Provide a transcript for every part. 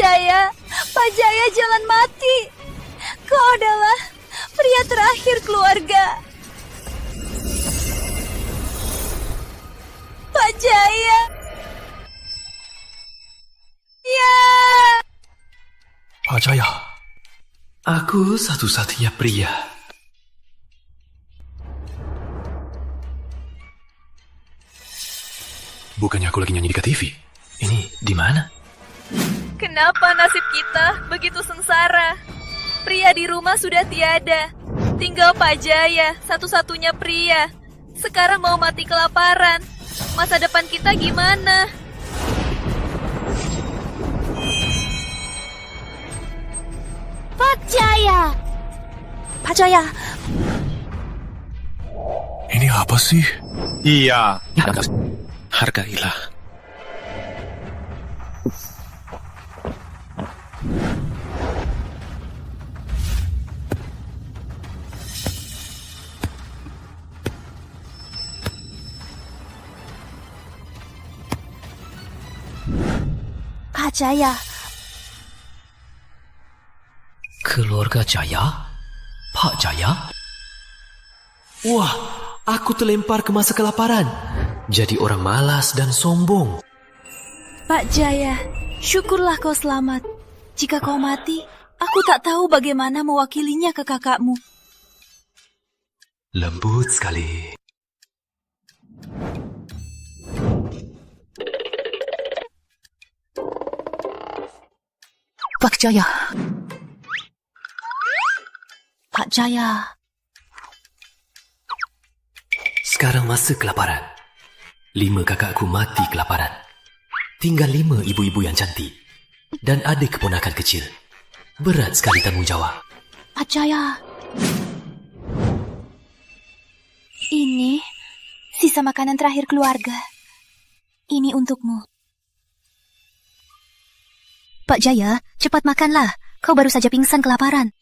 Jaya, Pak Jaya jangan mati. Kau adalah pria terakhir keluarga. Pak Jaya. Ya. Pak Jaya, aku satu-satunya pria. Bukannya aku lagi nyanyi di TV? Ini di mana? Kenapa nasib kita begitu sengsara? Pria di rumah sudah tiada. Tinggal Pak Jaya, satu-satunya pria. Sekarang mau mati kelaparan. Masa depan kita gimana? Pak Jaya! Pak Jaya! Ini apa sih? Iya. Hargailah. Pak Jaya. Keluarga Jaya? Pak Jaya? Wah, aku terlempar ke masa kelaparan. Jadi orang malas dan sombong. Pak Jaya, syukurlah kau selamat. Jika kau mati, aku tak tahu bagaimana mewakilinya ke kakakmu. Lembut sekali. Pak Jaya. Pak Jaya. Sekarang masa kelaparan. 5 kakakku mati kelaparan. Tinggal 5 ibu-ibu yang cantik. Dan ada keponakan kecil. Berat sekali tanggungjawab. Pak Jaya. Ini sisa makanan terakhir keluarga. Ini untukmu. Pak Jaya, cepat makanlah. Kau baru saja pingsan kelaparan.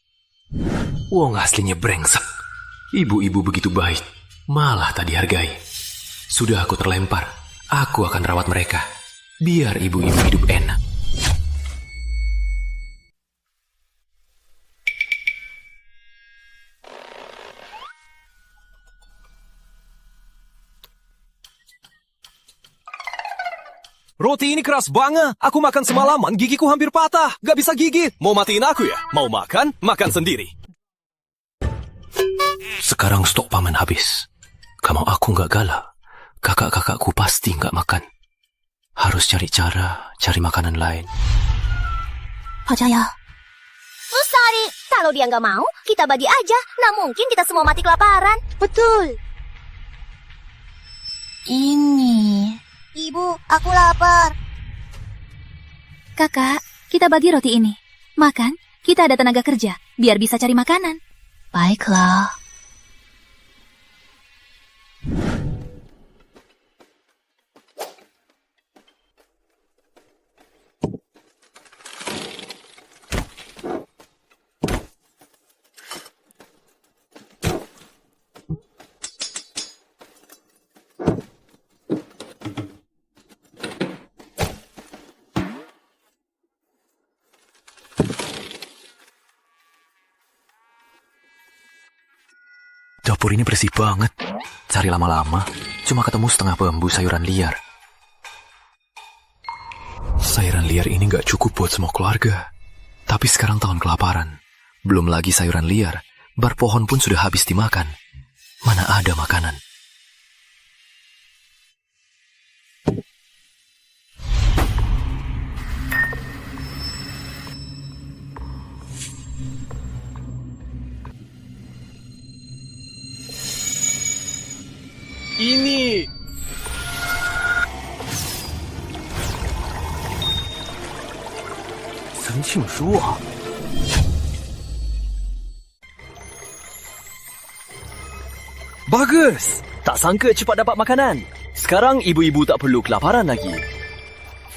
Wong aslinya brengsek. Ibu-ibu begitu baik, malah tak dihargai. Sudah aku terlempar, aku akan rawat mereka. Biar ibu-ibu hidup enak. Roti ini keras banget. Aku makan semalaman, gigiku hampir patah. Gak bisa gigit. Mau matiin aku ya? Mau makan? Makan sendiri. Sekarang stok paman habis. Kalau aku gak galak, kakak-kakakku pasti gak makan. Harus cari cara, cari makanan lain. Pak Jaya. Sorry, kalau dia nggak mau, kita bagi aja. Nah mungkin kita semua mati kelaparan. Betul. Ini. Ibu, aku lapar. Kakak, kita bagi roti ini. Makan, kita ada tenaga kerja, biar bisa cari makanan. Baiklah. Dapur ini bersih banget. Cari lama-lama, cuma ketemu setengah bambu sayuran liar. Sayuran liar ini gak cukup buat semua keluarga. Tapi sekarang tahun kelaparan. Belum lagi sayuran liar, bar pohon pun sudah habis dimakan. Mana ada makanan? Ini. Bagus. Tak sangka cepat dapat makanan. Sekarang ibu-ibu tak perlu kelaparan lagi.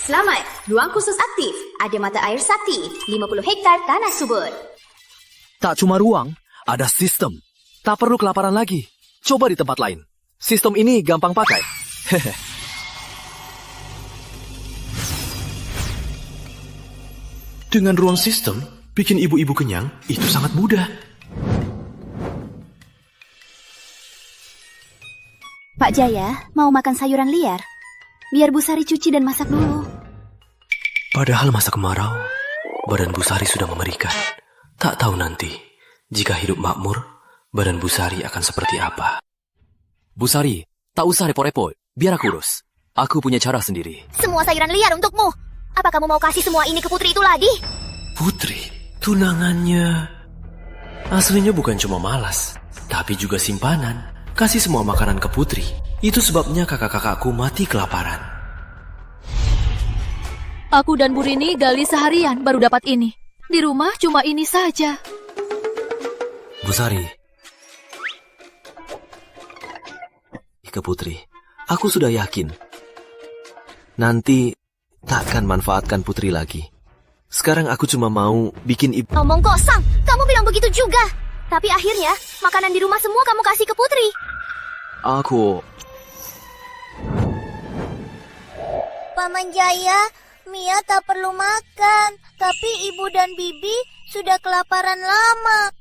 Selamat, ruang khusus aktif. Ada mata air sakti, 50 hektar tanah subur. Tak cuma ruang, ada sistem. Tak perlu kelaparan lagi. Coba di tempat lain. Sistem ini gampang pakai. Hehe. Dengan ruang sistem, bikin ibu-ibu kenyang itu sangat mudah. Pak Jaya, mau makan sayuran liar? Biar Bu Sari cuci dan masak dulu. Padahal masa kemarau, badan Bu Sari sudah memerikan. Tak tahu nanti, jika hidup makmur, badan Bu Sari akan seperti apa. Bu Sari, tak usah repot-repot. Biar aku urus. Aku punya cara sendiri. Semua sayuran liar untukmu. Apa kamu mau kasih semua ini ke putri itu lagi? Putri, tunangannya. Aslinya bukan cuma malas, tapi juga simpanan. Kasih semua makanan ke putri. Itu sebabnya kakak-kakakku mati kelaparan. Aku dan Bu Rini gali seharian baru dapat ini. Di rumah cuma ini saja. Bu Sari, ke putri, aku sudah yakin nanti takkan manfaatkan putri lagi. Sekarang aku cuma mau bikin ibu. Omong kosong, kamu bilang begitu juga. Tapi akhirnya, makanan di rumah semua kamu kasih ke putri. Aku... Paman Jaya, Mia tak perlu makan. Tapi ibu dan bibi sudah kelaparan lama.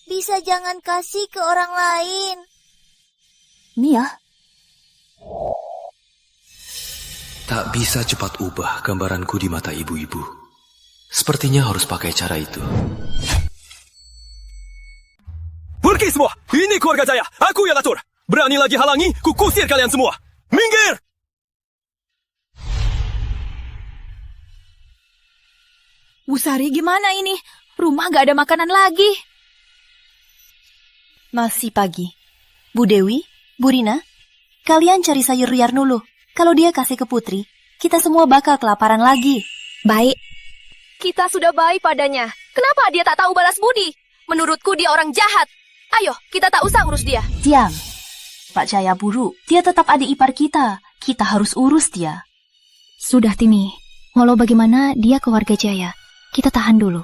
Bisa jangan kasih ke orang lain. Mia? Tak bisa cepat ubah gambaranku di mata ibu-ibu. Sepertinya harus pakai cara itu. Pergi semua! Ini keluarga Jaya! Aku yang atur! Berani lagi halangi, ku kusir kalian semua! Minggir! Bu Sari, gimana ini? Rumah gak ada makanan lagi. Masih pagi. Bu Dewi, Bu Rina, kalian cari sayur liar dulu. Kalau dia kasih ke putri, kita semua bakal kelaparan lagi. Baik. Kita sudah baik padanya. Kenapa dia tak tahu balas budi? Menurutku dia orang jahat. Ayo, kita tak usah urus dia. Diam. Pak Jaya buruk. Dia tetap adik ipar kita. Kita harus urus dia. Sudah, Tini. Walau bagaimana, dia keluarga Jaya. Kita tahan dulu.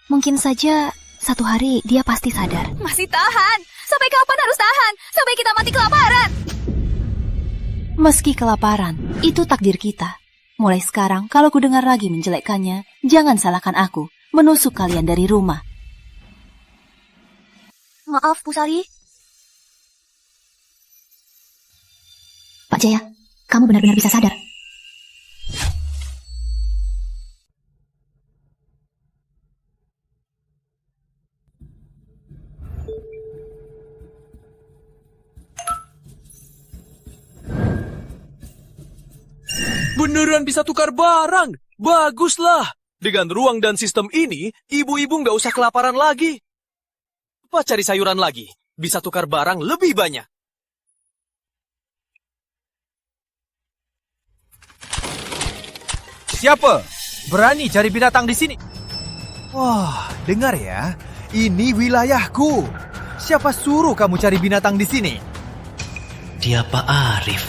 Mungkin saja satu hari dia pasti sadar. Masih tahan? Sampai kapan harus tahan? Sampai kita mati kelaparan? Meski kelaparan, itu takdir kita. Mulai sekarang, kalau ku dengar lagi menjelekkannya, jangan salahkan aku, menusuk kalian dari rumah. Maaf, Bu Sari. Pak Jaya, kamu benar-benar bisa sadar. Beneran bisa tukar barang. Baguslah. Dengan ruang dan sistem ini, ibu-ibu nggak usah kelaparan lagi. Apa cari sayuran lagi? Bisa tukar barang lebih banyak. Siapa? Berani cari binatang di sini? Wah, dengar ya. Ini wilayahku. Siapa suruh kamu cari binatang di sini? Dia Pak Arif.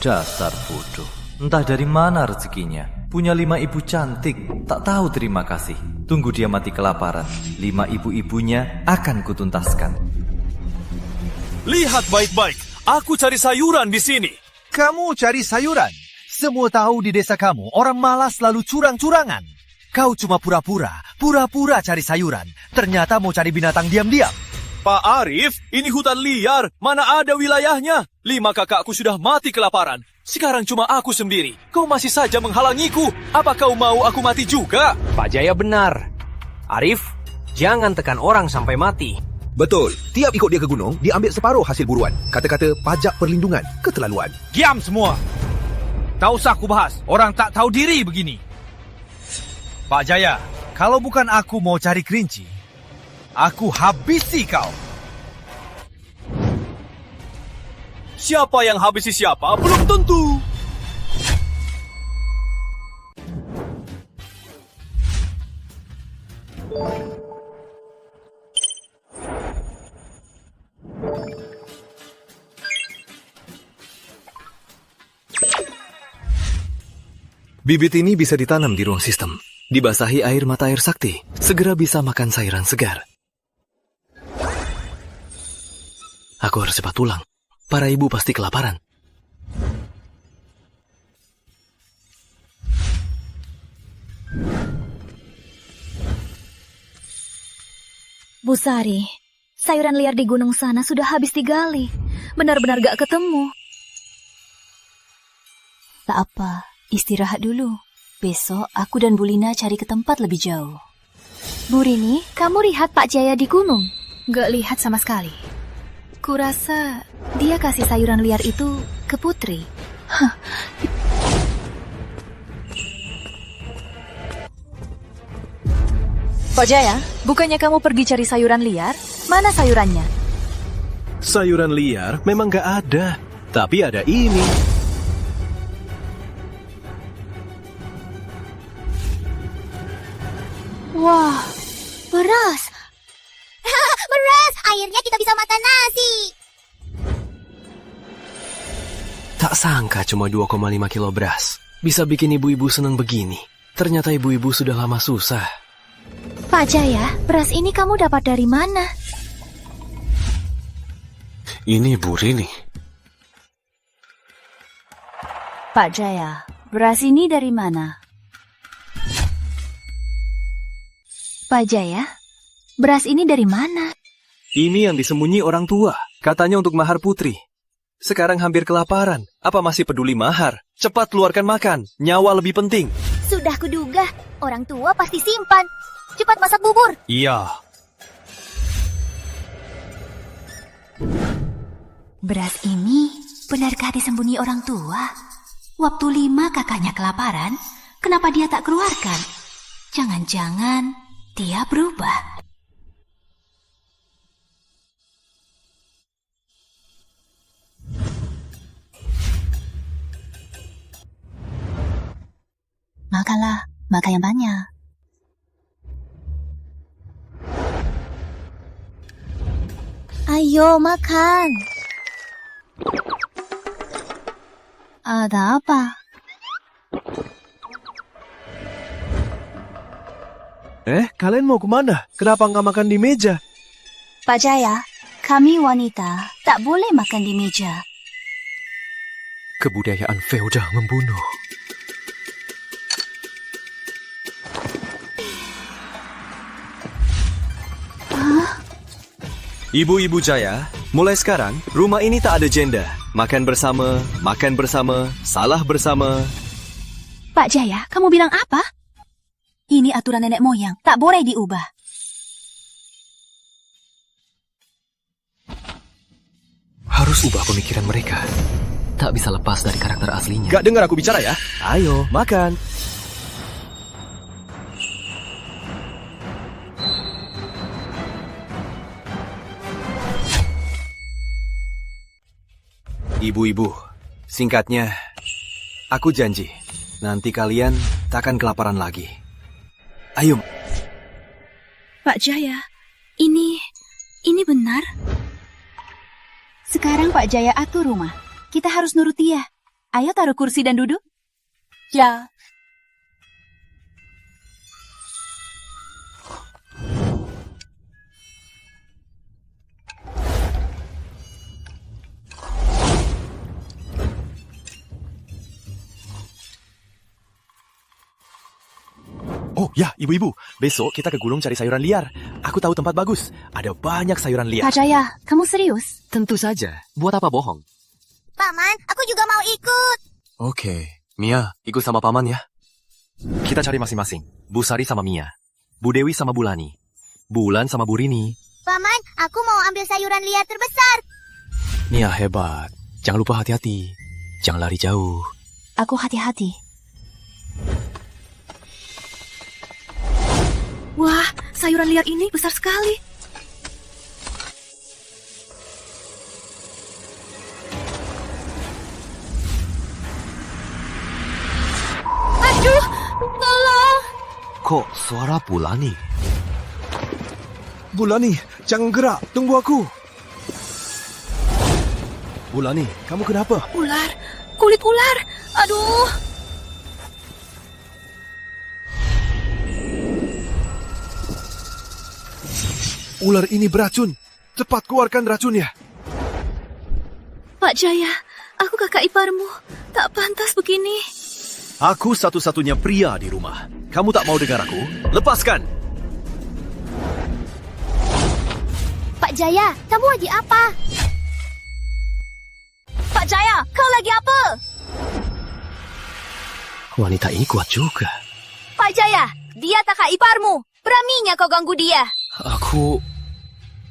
Dasar bodoh. Entah dari mana rezekinya. Punya 5 ibu cantik. Tak tahu terima kasih. Tunggu dia mati kelaparan. 5 ibu-ibunya akan kutuntaskan. Lihat baik-baik. Aku cari sayuran di sini. Kamu cari sayuran? Semua tahu di desa kamu, orang malas selalu curang-curangan. Kau cuma pura-pura cari sayuran. Ternyata mau cari binatang diam-diam. Pak Arif, ini hutan liar. Mana ada wilayahnya? 5 kakakku sudah mati kelaparan. Sekarang cuma aku sendiri. Kau masih saja menghalangiku. Apa kau mau aku mati juga? Pak Jaya benar. Arif, jangan tekan orang sampai mati. Betul. Tiap ikut dia ke gunung, dia ambil separuh hasil buruan. Kata-kata pajak perlindungan, keterlaluan. Diam semua. Tak usah aku bahas. Orang tak tahu diri begini. Pak Jaya, kalau bukan aku mau cari kerinci, aku habisi kau. Siapa yang habisi siapa? Belum tentu. Bibit ini bisa ditanam di ruang sistem. Dibasahi air mata air sakti. Segera bisa makan sayuran segar. Aku harus cepat pulang. Para ibu pasti kelaparan. Bu Sari, sayuran liar di gunung sana sudah habis digali. Benar-benar gak ketemu. Tak apa, istirahat dulu. Besok aku dan Bu Lina cari ke tempat lebih jauh. Bu Rini, kamu lihat Pak Jaya di gunung? Gak lihat sama sekali. Kurasa dia kasih sayuran liar itu ke Putri. Pak Jaya, bukannya kamu pergi cari sayuran liar? Mana sayurannya? Sayuran liar memang gak ada, tapi ada ini. Wah, beras. Beras, akhirnya kita bisa makan nasi. Tak sangka cuma 2,5 kilo beras bisa bikin ibu-ibu senang begini. Ternyata ibu-ibu sudah lama susah. Pak Jaya, beras ini kamu dapat dari mana? Ini Bu Rini. Pak Jaya, beras ini dari mana? Pak Jaya, beras ini dari mana? Ini yang disembunyi orang tua. Katanya untuk mahar putri. Sekarang hampir kelaparan. Apa masih peduli mahar? Cepat keluarkan makan. Nyawa lebih penting. Sudah kuduga, orang tua pasti simpan. Cepat masak bubur. Iya. Beras ini benarkah disembunyi orang tua? Waktu 5 kakaknya kelaparan, kenapa dia tak keluarkan? Jangan-jangan dia berubah. Makanlah, makan yang banyak. Ayo makan. Ada apa? Kalian mau kemana? Kenapa nggak makan di meja? Pak Jaya, kami wanita tak boleh makan di meja. Kebudayaan feodal membunuh. Ibu-ibu Jaya, mulai sekarang rumah ini tak ada jenda. Makan bersama, salah bersama. Pak Jaya, kamu bilang apa? Ini aturan nenek moyang, tak boleh diubah. Harus ubah pemikiran mereka. Tak bisa lepas dari karakter aslinya. Gak dengar aku bicara ya? Ayo, makan. Ibu-ibu, singkatnya, aku janji, nanti kalian takkan kelaparan lagi. Ayo. Pak Jaya, ini benar? Sekarang Pak Jaya atur rumah. Kita harus nurut dia. Ayo taruh kursi dan duduk. Ya. Oh ya, ibu-ibu, besok kita ke gunung cari sayuran liar. Aku tahu tempat bagus. Ada banyak sayuran liar. Pak Jaya, kamu serius? Tentu saja. Buat apa bohong? Paman, aku juga mau ikut. Oke, Mia, ikut sama paman ya. Kita cari masing-masing. Bu Sari sama Mia. Bu Dewi sama Bu Lani. Bulan sama Bu Rini. Paman, aku mau ambil sayuran liar terbesar. Mia hebat. Jangan lupa hati-hati. Jangan lari jauh. Aku hati-hati. Wah, sayuran liar ini besar sekali. Aduh, tolong. Kok suara Bu Lani? Bu Lani, jangan gerak. Tunggu aku. Bu Lani, kamu kenapa? Ular, kulit ular. Aduh. Ular ini beracun. Cepat keluarkan racunnya. Pak Jaya, aku kakak iparmu. Tak pantas begini. Aku satu-satunya pria di rumah. kamu tak mau dengar aku? Lepaskan! Pak Jaya, kamu lagi apa? Pak Jaya, kau lagi apa? Wanita ini kuat juga. Pak Jaya, dia kakak iparmu. Beraninya kau ganggu dia. Aku...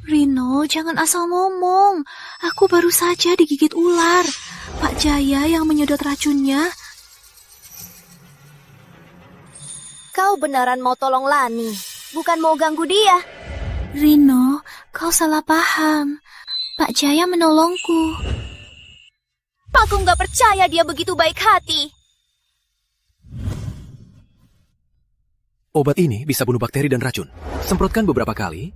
Rino, jangan asal ngomong. Aku baru saja digigit ular. Pak Jaya yang menyedot racunnya. Kau beneran mau tolong Lani, bukan mau ganggu dia. Rino, kau salah paham. Pak Jaya menolongku. Aku nggak percaya dia begitu baik hati. Obat ini bisa bunuh bakteri dan racun. Semprotkan beberapa kali.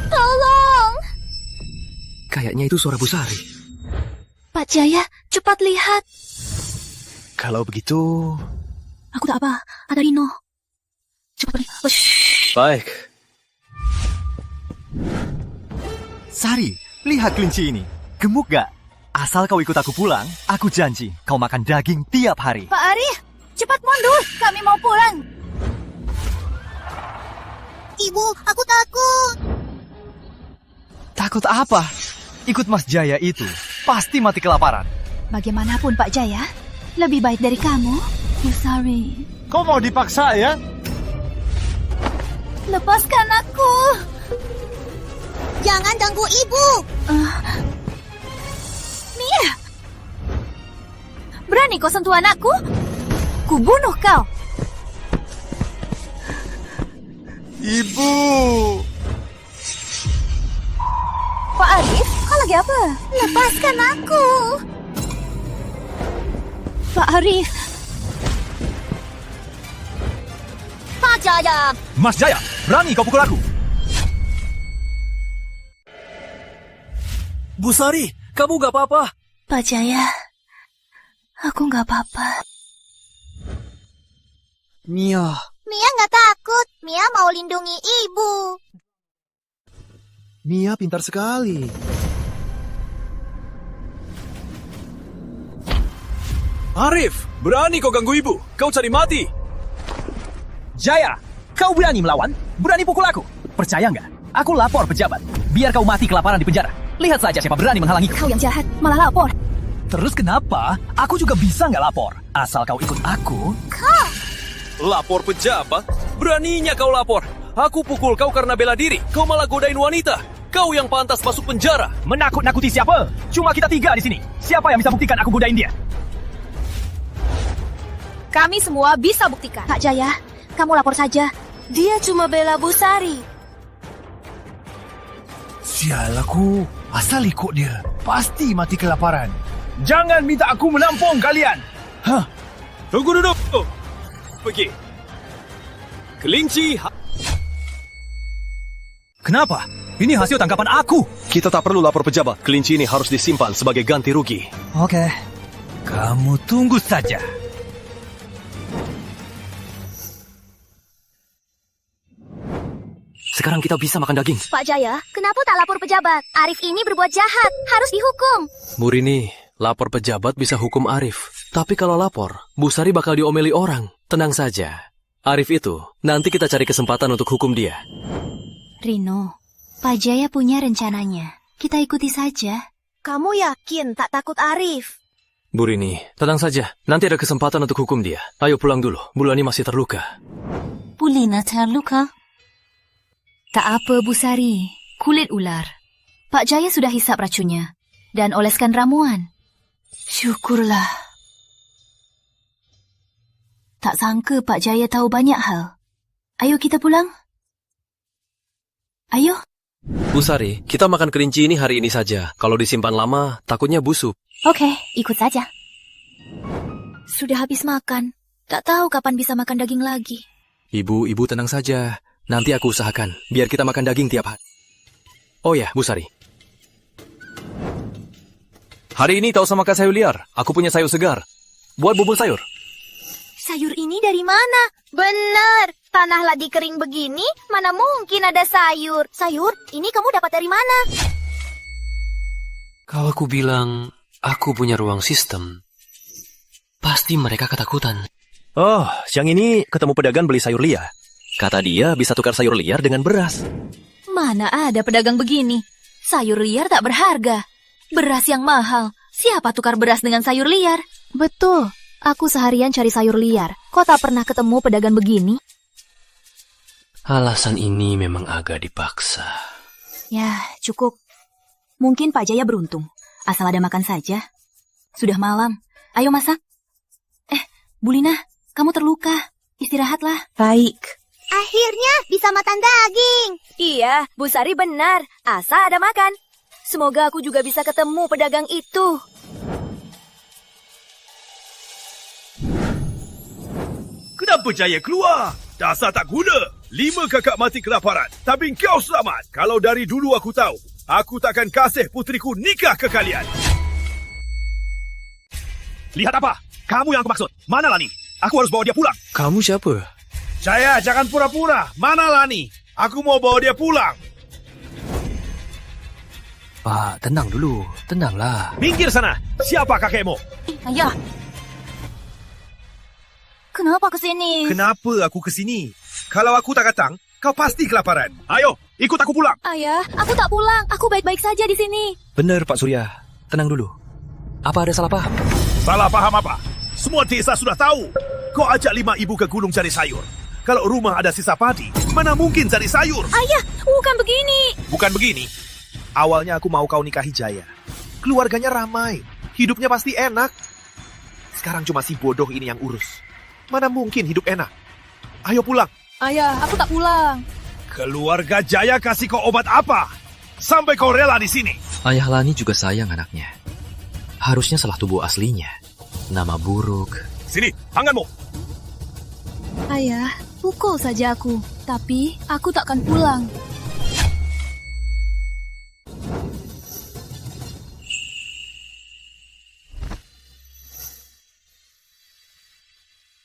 Tolong! Kayaknya itu suara Busari. Pak Jaya, cepat lihat. Kalau begitu... Aku tak apa, ada Rino. Cepat pergi. Baik. Sari, lihat kelinci ini. Gemuk gak? Asal kau ikut aku pulang, aku janji kau makan daging tiap hari. Pak Arif, cepat mundur. Kami mau pulang. Ibu, aku takut. Takut apa? Ikut Mas Jaya itu, pasti mati kelaparan. Bagaimanapun Pak Jaya, lebih baik dari kamu. Busari. Kau mau dipaksa ya? Lepaskan aku. Jangan ganggu ibu. Mia! Berani kau sentuh anakku? Kubunuh kau. Ibu! Pak Arif, kau lagi apa? Lepaskan aku. Pak Arif. Pak Jaya. Mas Jaya, berani kau pukul aku? Busari, kamu gak apa-apa? Pak Jaya, aku nggak apa-apa. Mia. Mia nggak takut. Mia mau lindungi ibu. Mia pintar sekali. Arif, berani kau ganggu ibu? Kau cari mati. Jaya, kau berani melawan? Berani pukul aku? Percaya nggak? Aku lapor pejabat. Biar kau mati kelaparan di penjara. Lihat saja siapa berani menghalangiku. Kau yang jahat, malah lapor. Terus kenapa? Aku juga bisa nggak lapor. Asal kau ikut aku. Lapor pejabat? Beraninya kau lapor. Aku pukul kau karena bela diri. Kau malah godain wanita. Kau yang pantas masuk penjara. Menakut-nakuti siapa? Cuma kita 3 di sini. Siapa yang bisa buktikan aku godain dia? Kami semua bisa buktikan. Pak Jaya, kamu lapor saja. Dia cuma bela Busari. Sialaku, asal ikut dia. Pasti mati kelaparan. Jangan minta aku menampung kalian. Hah? Tunggu duduk. Pergi. Kelinci. Kenapa? Ini hasil tangkapan aku. Kita tak perlu lapor pejabat. Kelinci ini harus disimpan sebagai ganti rugi. Oke. Kamu tunggu saja. Sekarang kita bisa makan daging. Pak Jaya, kenapa tak lapor pejabat? Arif ini berbuat jahat. Harus dihukum. Bu Rini, lapor pejabat bisa hukum Arif. Tapi kalau lapor, Busari bakal diomeli orang. Tenang saja. Arif itu, nanti kita cari kesempatan untuk hukum dia. Rino, Pak Jaya punya rencananya. Kita ikuti saja. Kamu yakin tak takut Arif? Bu Rini, tenang saja. Nanti ada kesempatan untuk hukum dia. Ayo pulang dulu. Bulani masih terluka. Bulina terluka? Tak apa, Busari. Kulit ular. Pak Jaya sudah hisap racunnya. Dan oleskan ramuan. Syukurlah. Tak sangka Pak Jaya tahu banyak hal. Ayo kita pulang. Ayo. Busari, kita makan kelinci ini hari ini saja. Kalau disimpan lama, takutnya busuk. Oke, ikut saja. Sudah habis makan. Tak tahu kapan bisa makan daging lagi. Ibu tenang saja. Nanti aku usahakan, biar kita makan daging tiap hari. Oh ya, Busari. Hari ini tak usah makan sayur liar. Aku punya sayur segar. Buat bubur sayur. Sayur ini dari mana? Benar, tanah lagi kering begini, mana mungkin ada sayur. Sayur, ini kamu dapat dari mana? Kalau aku bilang aku punya ruang sistem, pasti mereka ketakutan. Oh, siang ini ketemu pedagang beli sayur liar. Kata dia bisa tukar sayur liar dengan beras. Mana ada pedagang begini? Sayur liar tak berharga. Beras yang mahal. Siapa tukar beras dengan sayur liar? Betul. Aku seharian cari sayur liar. Kok tak pernah ketemu pedagang begini? Alasan ini memang agak dipaksa. Ya, cukup. Mungkin Pak Jaya beruntung. Asal ada makan saja. Sudah malam. Ayo masak. Bu Lina, kamu terluka. Istirahatlah. Baik. Akhirnya bisa makan daging. Iya, Bu Sari benar. Asal ada makan. Semoga aku juga bisa ketemu pedagang itu. Kenapa Jaya keluar? Dasar tak guna. 5 kakak mati kelaparan. Tapi kau selamat. Kalau dari dulu aku tahu, aku takkan kasih putriku nikah ke kalian. Lihat apa? Kamu yang aku maksud. Mana Lani? Aku harus bawa dia pulang. Kamu siapa? Jaya, jangan pura-pura. Mana Lani? Aku mau bawa dia pulang. Pak, tenang dulu. Tenanglah. Minggir sana. Siapa kakekmu? Ayah. Kenapa kesini? Kenapa aku kesini? Kalau aku tak datang, kau pasti kelaparan. Ayo, ikut aku pulang. Ayah, aku tak pulang. Aku baik-baik saja di sini. Benar, Pak Surya. Tenang dulu. Apa ada salah paham? Salah paham apa? Semua desa sudah tahu. Kau ajak 5 ibu ke gunung cari sayur. Kalau rumah ada sisa padi, mana mungkin cari sayur? Ayah, bukan begini. Bukan begini. Awalnya aku mau kau nikahi Jaya. Keluarganya ramai. Hidupnya pasti enak. Sekarang cuma si bodoh ini yang urus. Mana mungkin hidup enak? Ayo pulang. Ayah, aku tak pulang. Keluarga Jaya kasih kau obat apa? Sampai kau rela di sini. Ayah Lani juga sayang anaknya. Harusnya salah tubuh aslinya. Nama buruk. Sini, tanganmu. Ayah, pukul saja aku. Tapi aku takkan pulang.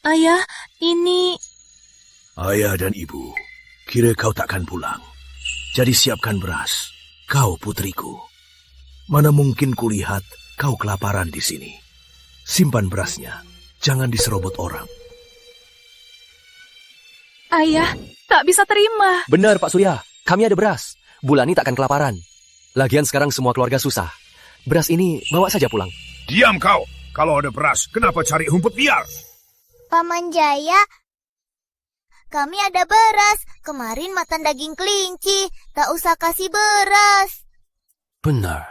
Ayah, ini... Ayah dan ibu, kira kau takkan pulang. Jadi siapkan beras. Kau putriku. Mana mungkin kulihat kau kelaparan di sini. Simpan berasnya. Jangan diserobot orang. Ayah, tak bisa terima. Benar, Pak Surya. Kami ada beras. Bulani takkan kelaparan. Lagian sekarang semua keluarga susah. Beras ini bawa saja pulang. Diam kau. Kalau ada beras, kenapa cari rumput liar? Paman Jaya, kami ada beras. Kemarin makan daging kelinci. Tak usah kasih beras. Benar.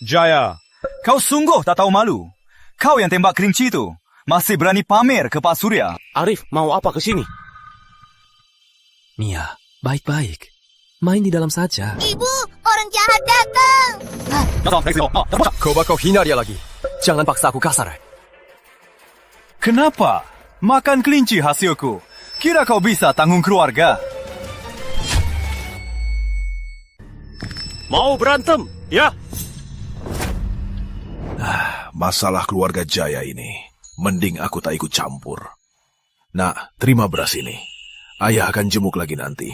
Jaya, kau sungguh tak tahu malu. Kau yang tembak kelinci itu masih berani pamer ke Pak Surya. Arif, mau apa ke sini? Mia, baik-baik. Main di dalam saja. Ibu, orang jahat datang. Kau bakal hina dia lagi. Jangan paksa aku kasar. Kenapa? Makan kelinci hasilku. Kira kau bisa tanggung keluarga? Mau berantem? Ya. Masalah keluarga Jaya ini, mending aku tak ikut campur. Nak, terima beras ini. Ayah akan jemuk lagi nanti.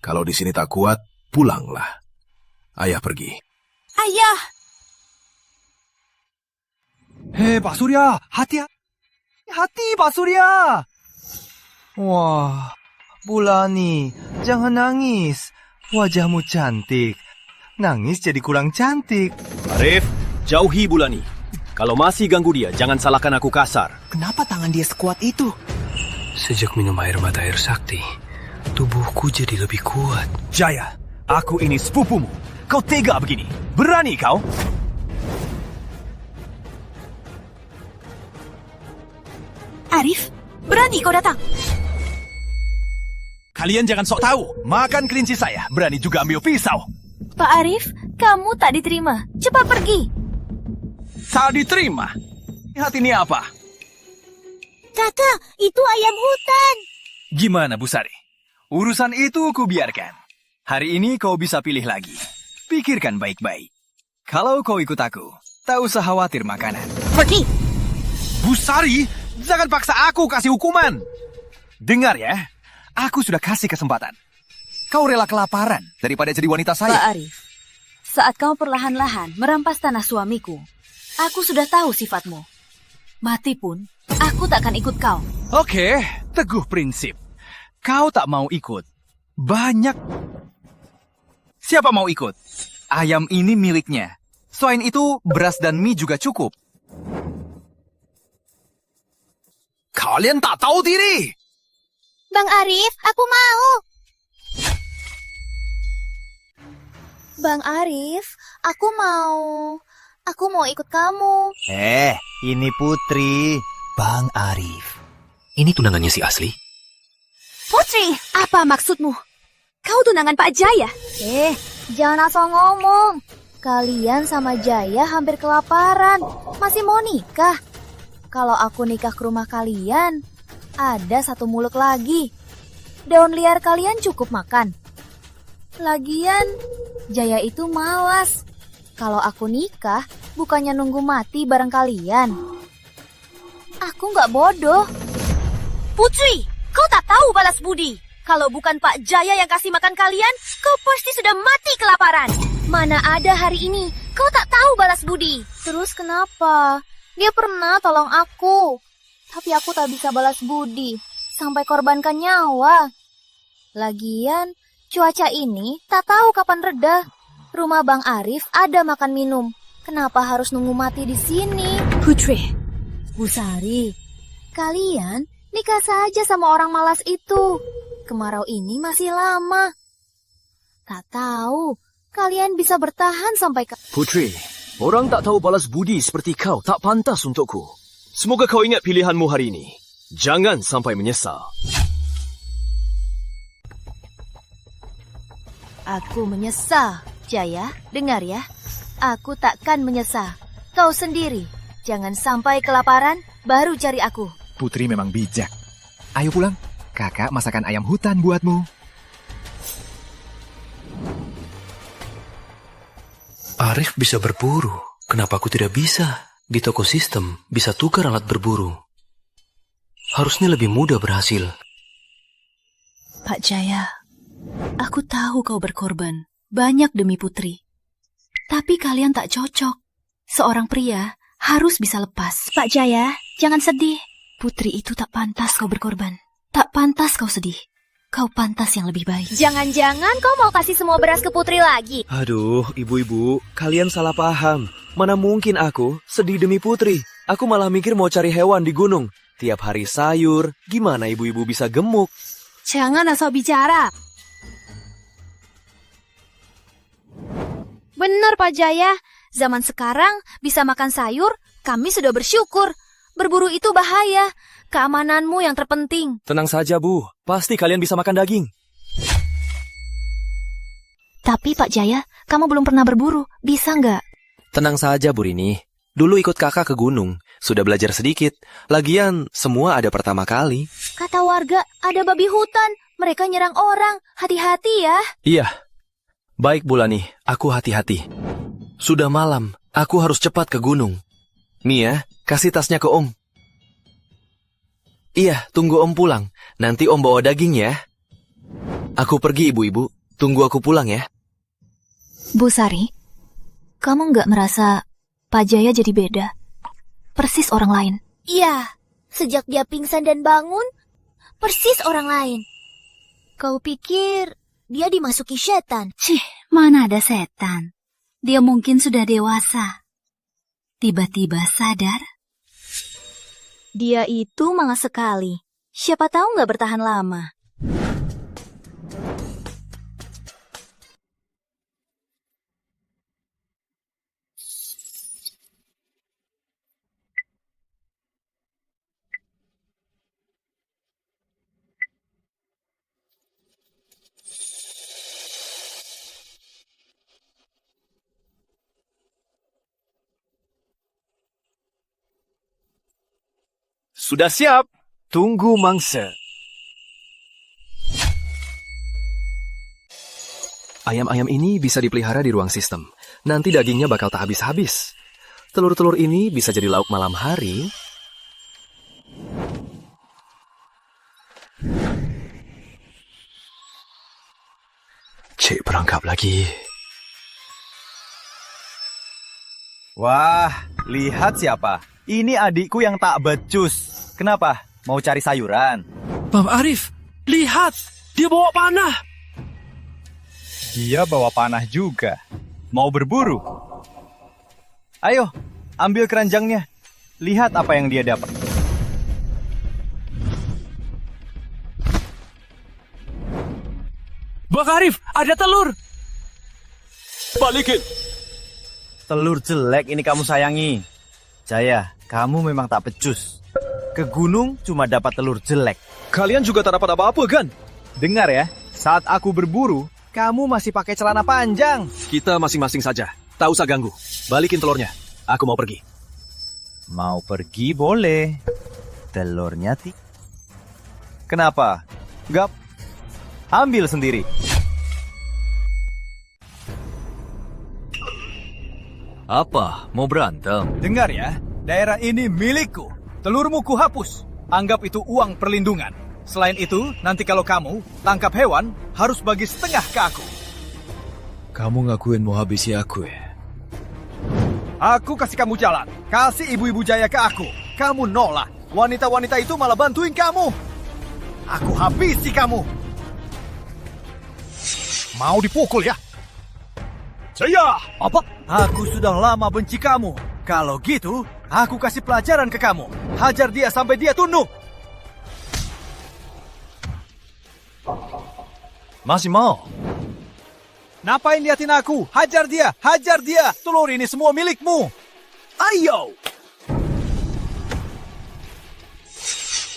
Kalau di sini tak kuat, pulanglah. Ayah pergi. Ayah! Hei, Pak Surya, hati-hati. Hati, Pak Surya. Wah, Bulani, jangan nangis. Wajahmu cantik. Nangis jadi kurang cantik. Arif, jauhi Bulani. Kalau masih ganggu dia, jangan salahkan aku kasar. Kenapa tangan dia sekuat itu? Sejak minum air mata air sakti, tubuhku jadi lebih kuat. Jaya, aku ini sepupumu. Kau tega begini? Berani kau? Arif, berani kau datang? Kalian jangan sok tahu. Makan kelinci saya, berani juga ambil pisau. Pak Arif, kamu tak diterima. Cepat pergi. Tak diterima? Lihat ini apa? Kakak, itu ayam hutan. Gimana, Bu Sari? Urusan itu ku biarkan. Hari ini kau bisa pilih lagi. Pikirkan baik-baik. Kalau kau ikut aku, tak usah khawatir makanan. Pergi. Bu Sari, jangan paksa aku kasih hukuman. Dengar ya, aku sudah kasih kesempatan. Kau rela kelaparan daripada jadi wanita saya. Pak Arif, saat kau perlahan-lahan merampas tanah suamiku. Aku sudah tahu sifatmu. Mati pun, aku tak akan ikut kau. Oke, teguh prinsip. Kau tak mau ikut. Banyak. Siapa mau ikut? Ayam ini miliknya. Selain itu, beras dan mie juga cukup. Kalian tak tahu diri. Bang Arif, aku mau. Bang Arif, aku mau. Aku mau ikut kamu. Ini Putri. Bang Arif, ini tunangannya si Asli? Putri, apa maksudmu? Kau tunangan Pak Jaya? Jangan asal ngomong. Kalian sama Jaya hampir kelaparan. Masih mau nikah? Kalau aku nikah ke rumah kalian, ada 1 muluk lagi. Daun liar kalian cukup makan. Lagian, Jaya itu malas. Kalau aku nikah, bukannya nunggu mati bareng kalian. Aku nggak bodoh. Putri, kau tak tahu balas budi. Kalau bukan Pak Jaya yang kasih makan kalian, kau pasti sudah mati kelaparan. Mana ada hari ini, kau tak tahu balas budi. Terus kenapa? Dia pernah tolong aku. Tapi aku tak bisa balas budi. Sampai korbankan nyawa. Lagian, cuaca ini tak tahu kapan reda. Rumah Bang Arif ada makan minum. Kenapa harus nunggu mati di sini? Putri, Bu Sari, Kalian nikah saja sama orang malas itu. Kemarau ini masih lama. Tak tahu, kalian bisa bertahan sampai Putri, orang tak tahu balas budi seperti kau tak pantas untukku. Semoga kau ingat pilihanmu hari ini. Jangan sampai menyesal. aku menyesal. Jaya, dengar ya. Aku takkan menyesal. Kau sendiri. Jangan sampai kelaparan, baru cari aku. Putri memang bijak. Ayo pulang. Kakak masakan ayam hutan buatmu. Arif bisa berburu. Kenapa aku tidak bisa? Di toko sistem bisa tukar alat berburu. Harusnya lebih mudah berhasil. Pak Jaya, aku tahu kau berkorban banyak demi Putri. Tapi kalian tak cocok. Seorang pria harus bisa lepas. Pak Jaya, jangan sedih. Putri itu tak pantas kau berkorban. Tak pantas kau sedih. Kau pantas yang lebih baik. Jangan-jangan kau mau kasih semua beras ke Putri lagi? Aduh, ibu-ibu, kalian salah paham. Mana mungkin aku sedih demi Putri. Aku malah mikir mau cari hewan di gunung. Tiap hari sayur, gimana ibu-ibu bisa gemuk? Jangan asal bicara. Benar Pak Jaya, zaman sekarang bisa makan sayur, kami sudah bersyukur. Berburu itu bahaya, keamananmu yang terpenting. Tenang saja, Bu. Pasti kalian bisa makan daging. Tapi Pak Jaya, kamu belum pernah berburu. Bisa nggak? Tenang saja, Bu Rini. Dulu ikut kakak ke gunung. Sudah belajar sedikit. Lagian, semua ada pertama kali. Kata warga, ada babi hutan. Mereka nyerang orang. Hati-hati ya. Iya. Baik, Bulani. Aku hati-hati. Sudah malam. Aku harus cepat ke gunung. Mia, kasih tasnya ke Om. Iya, tunggu Om pulang. Nanti Om bawa daging ya. Aku pergi, ibu-ibu. Tunggu aku pulang ya. Bu Sari, kamu nggak merasa Pak Jaya jadi beda? Persis orang lain. Iya, sejak dia pingsan dan bangun, persis orang lain. Kau pikir dia dimasuki setan? Cih, mana ada setan. Dia mungkin sudah dewasa. Tiba-tiba sadar. Dia itu malas sekali. Siapa tahu nggak bertahan lama. Sudah siap. Tunggu mangsa. Ayam-ayam ini bisa dipelihara di ruang sistem. Nanti dagingnya bakal tak habis-habis. Telur-telur ini bisa jadi lauk malam hari. Cek perangkap lagi. Wah, lihat siapa. Ini adikku yang tak becus. Kenapa? Mau cari sayuran? Bang Arif, lihat! Dia bawa panah! Dia bawa panah juga. Mau berburu? Ayo, ambil keranjangnya. Lihat apa yang dia dapat. Bang Arif, ada telur! Balikin! Telur jelek ini kamu sayangi. Jaya, kamu memang tak becus. Ke gunung cuma dapat telur jelek. Kalian juga tak dapat apa-apa kan? Dengar ya, saat aku berburu, kamu masih pakai celana panjang. Kita masing-masing saja. Tak usah ganggu. Balikin telurnya. Aku mau pergi. Mau pergi boleh. Telurnya Kenapa? Gap. Ambil sendiri. Apa? Mau berantem? Dengar ya, daerah ini milikku. Telurmu kuhapus. Anggap itu uang perlindungan. Selain itu, nanti kalau kamu tangkap hewan, harus bagi setengah ke aku. Kamu ngakuin mau habisi aku ya? Aku kasih kamu jalan. Kasih ibu-ibu Jaya ke aku. Kamu nolak. Wanita-wanita itu malah bantuin kamu. Aku habisi kamu. Mau dipukul ya? Jaya! Apa? Aku sudah lama benci kamu. Kalau gitu, aku kasih pelajaran ke kamu. Hajar dia sampai dia tunduk. Masih mau? Ngapain liatin aku? Hajar dia! Hajar dia! Telur ini semua milikmu! Ayo!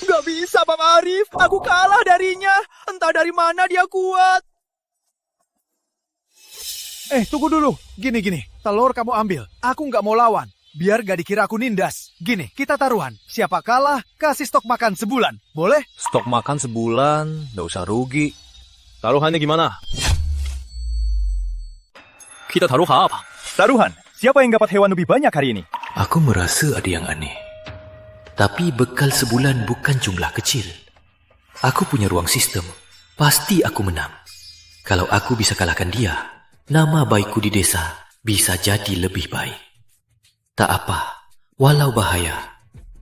Gak bisa, Bang Arif. Aku kalah darinya. Entah dari mana dia kuat. Tunggu dulu. Gini. Telur kamu ambil. Aku nggak mau lawan. Biar gak dikira aku nindas. Gini, kita taruhan. Siapa kalah, kasih stok makan sebulan. Boleh? Stok makan sebulan, nggak usah rugi. Taruhannya gimana? Kita taruh apa? Taruhan. Siapa yang dapat hewan lebih banyak hari ini? Aku merasa ada yang aneh. Tapi bekal sebulan bukan jumlah kecil. Aku punya ruang sistem. Pasti aku menang. Kalau aku bisa kalahkan dia, nama baikku di desa bisa jadi lebih baik. Tak apa, walau bahaya,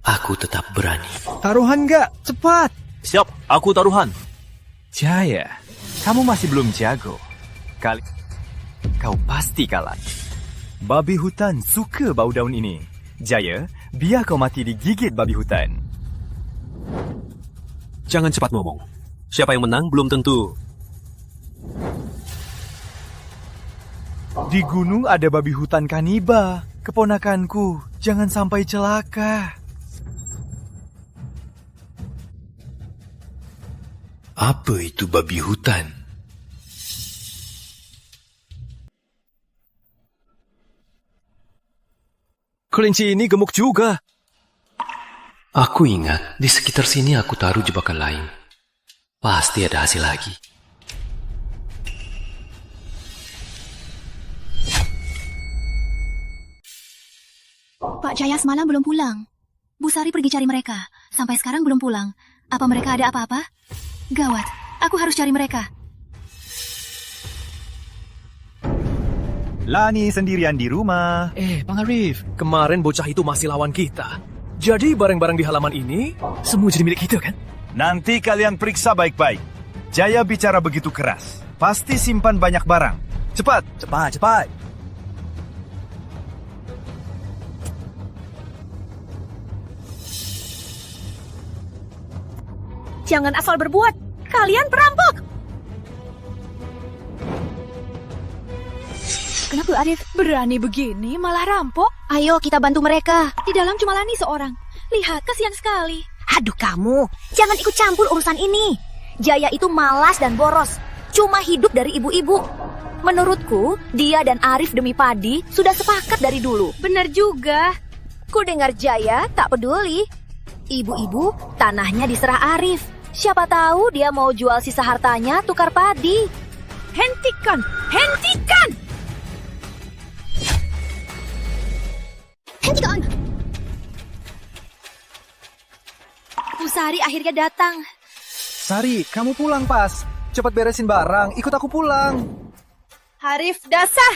aku tetap berani. Taruhan nggak? Cepat! Siap, aku taruhan. Jaya, kamu masih belum jago. Kau pasti kalah. Babi hutan suka bau daun ini. Jaya, biar kau mati digigit babi hutan. Jangan cepat ngomong. Siapa yang menang belum tentu. Di gunung ada babi hutan kaniba. Keponakanku, jangan sampai celaka. Apa itu babi hutan? Kelinci ini gemuk juga. Aku ingat, di sekitar sini aku taruh jebakan lain. Pasti ada hasil lagi. Pak Jaya semalam belum pulang. Bu Sari pergi cari mereka. Sampai sekarang belum pulang. Apa mereka ada apa-apa? Gawat, aku harus cari mereka. Lani sendirian di rumah. Bang Arif, kemarin bocah itu masih lawan kita. Jadi barang-barang di halaman ini semua jadi milik kita kan? Nanti kalian periksa baik-baik. Jaya bicara begitu keras. Pasti simpan banyak barang. Cepat. Jangan asal berbuat. Kalian perampok. Kenapa Arif? Berani begini malah rampok. Ayo kita bantu mereka. Di dalam cuma Lani seorang. Lihat, kasihan sekali. Aduh kamu, jangan ikut campur urusan ini. Jaya itu malas dan boros. Cuma hidup dari ibu-ibu. Menurutku, dia dan Arif demi padi sudah sepakat dari dulu. Benar juga. Ku dengar Jaya tak peduli. Ibu-ibu, tanahnya diserah Arif. Siapa tahu dia mau jual sisa hartanya tukar padi. Hentikan! Bu Sari akhirnya datang. Sari, kamu pulang pas. Cepat beresin barang, ikut aku pulang. Arif, dasar!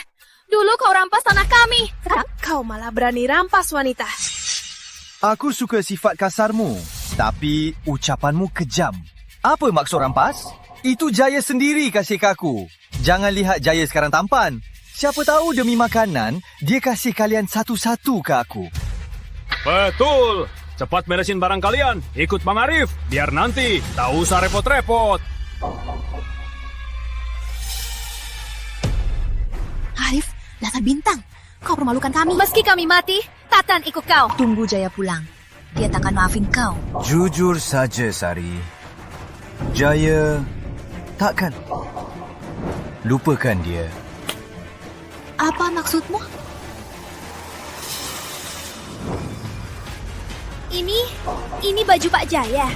Dulu kau rampas tanah kami. Sekarang kau malah berani rampas wanita. Aku suka sifat kasarmu, tapi ucapanmu kejam. Apa maksud rampas? Itu Jaya sendiri kasih ke aku. Jangan lihat Jaya sekarang tampan. Siapa tahu demi makanan, dia kasih kalian satu-satu ke aku. Betul. Cepat beresin barang kalian. Ikut Bang Arif. Biar nanti tak usah repot-repot. Arif, dasar bintang. Kau permalukan kami. Meski kami mati, takkan ikut kau. Tunggu Jaya pulang. Dia takkan maafin kau. Jujur saja, Sari. Jaya takkan. Lupakan dia. Apa maksudmu? Ini baju Pak Jaya.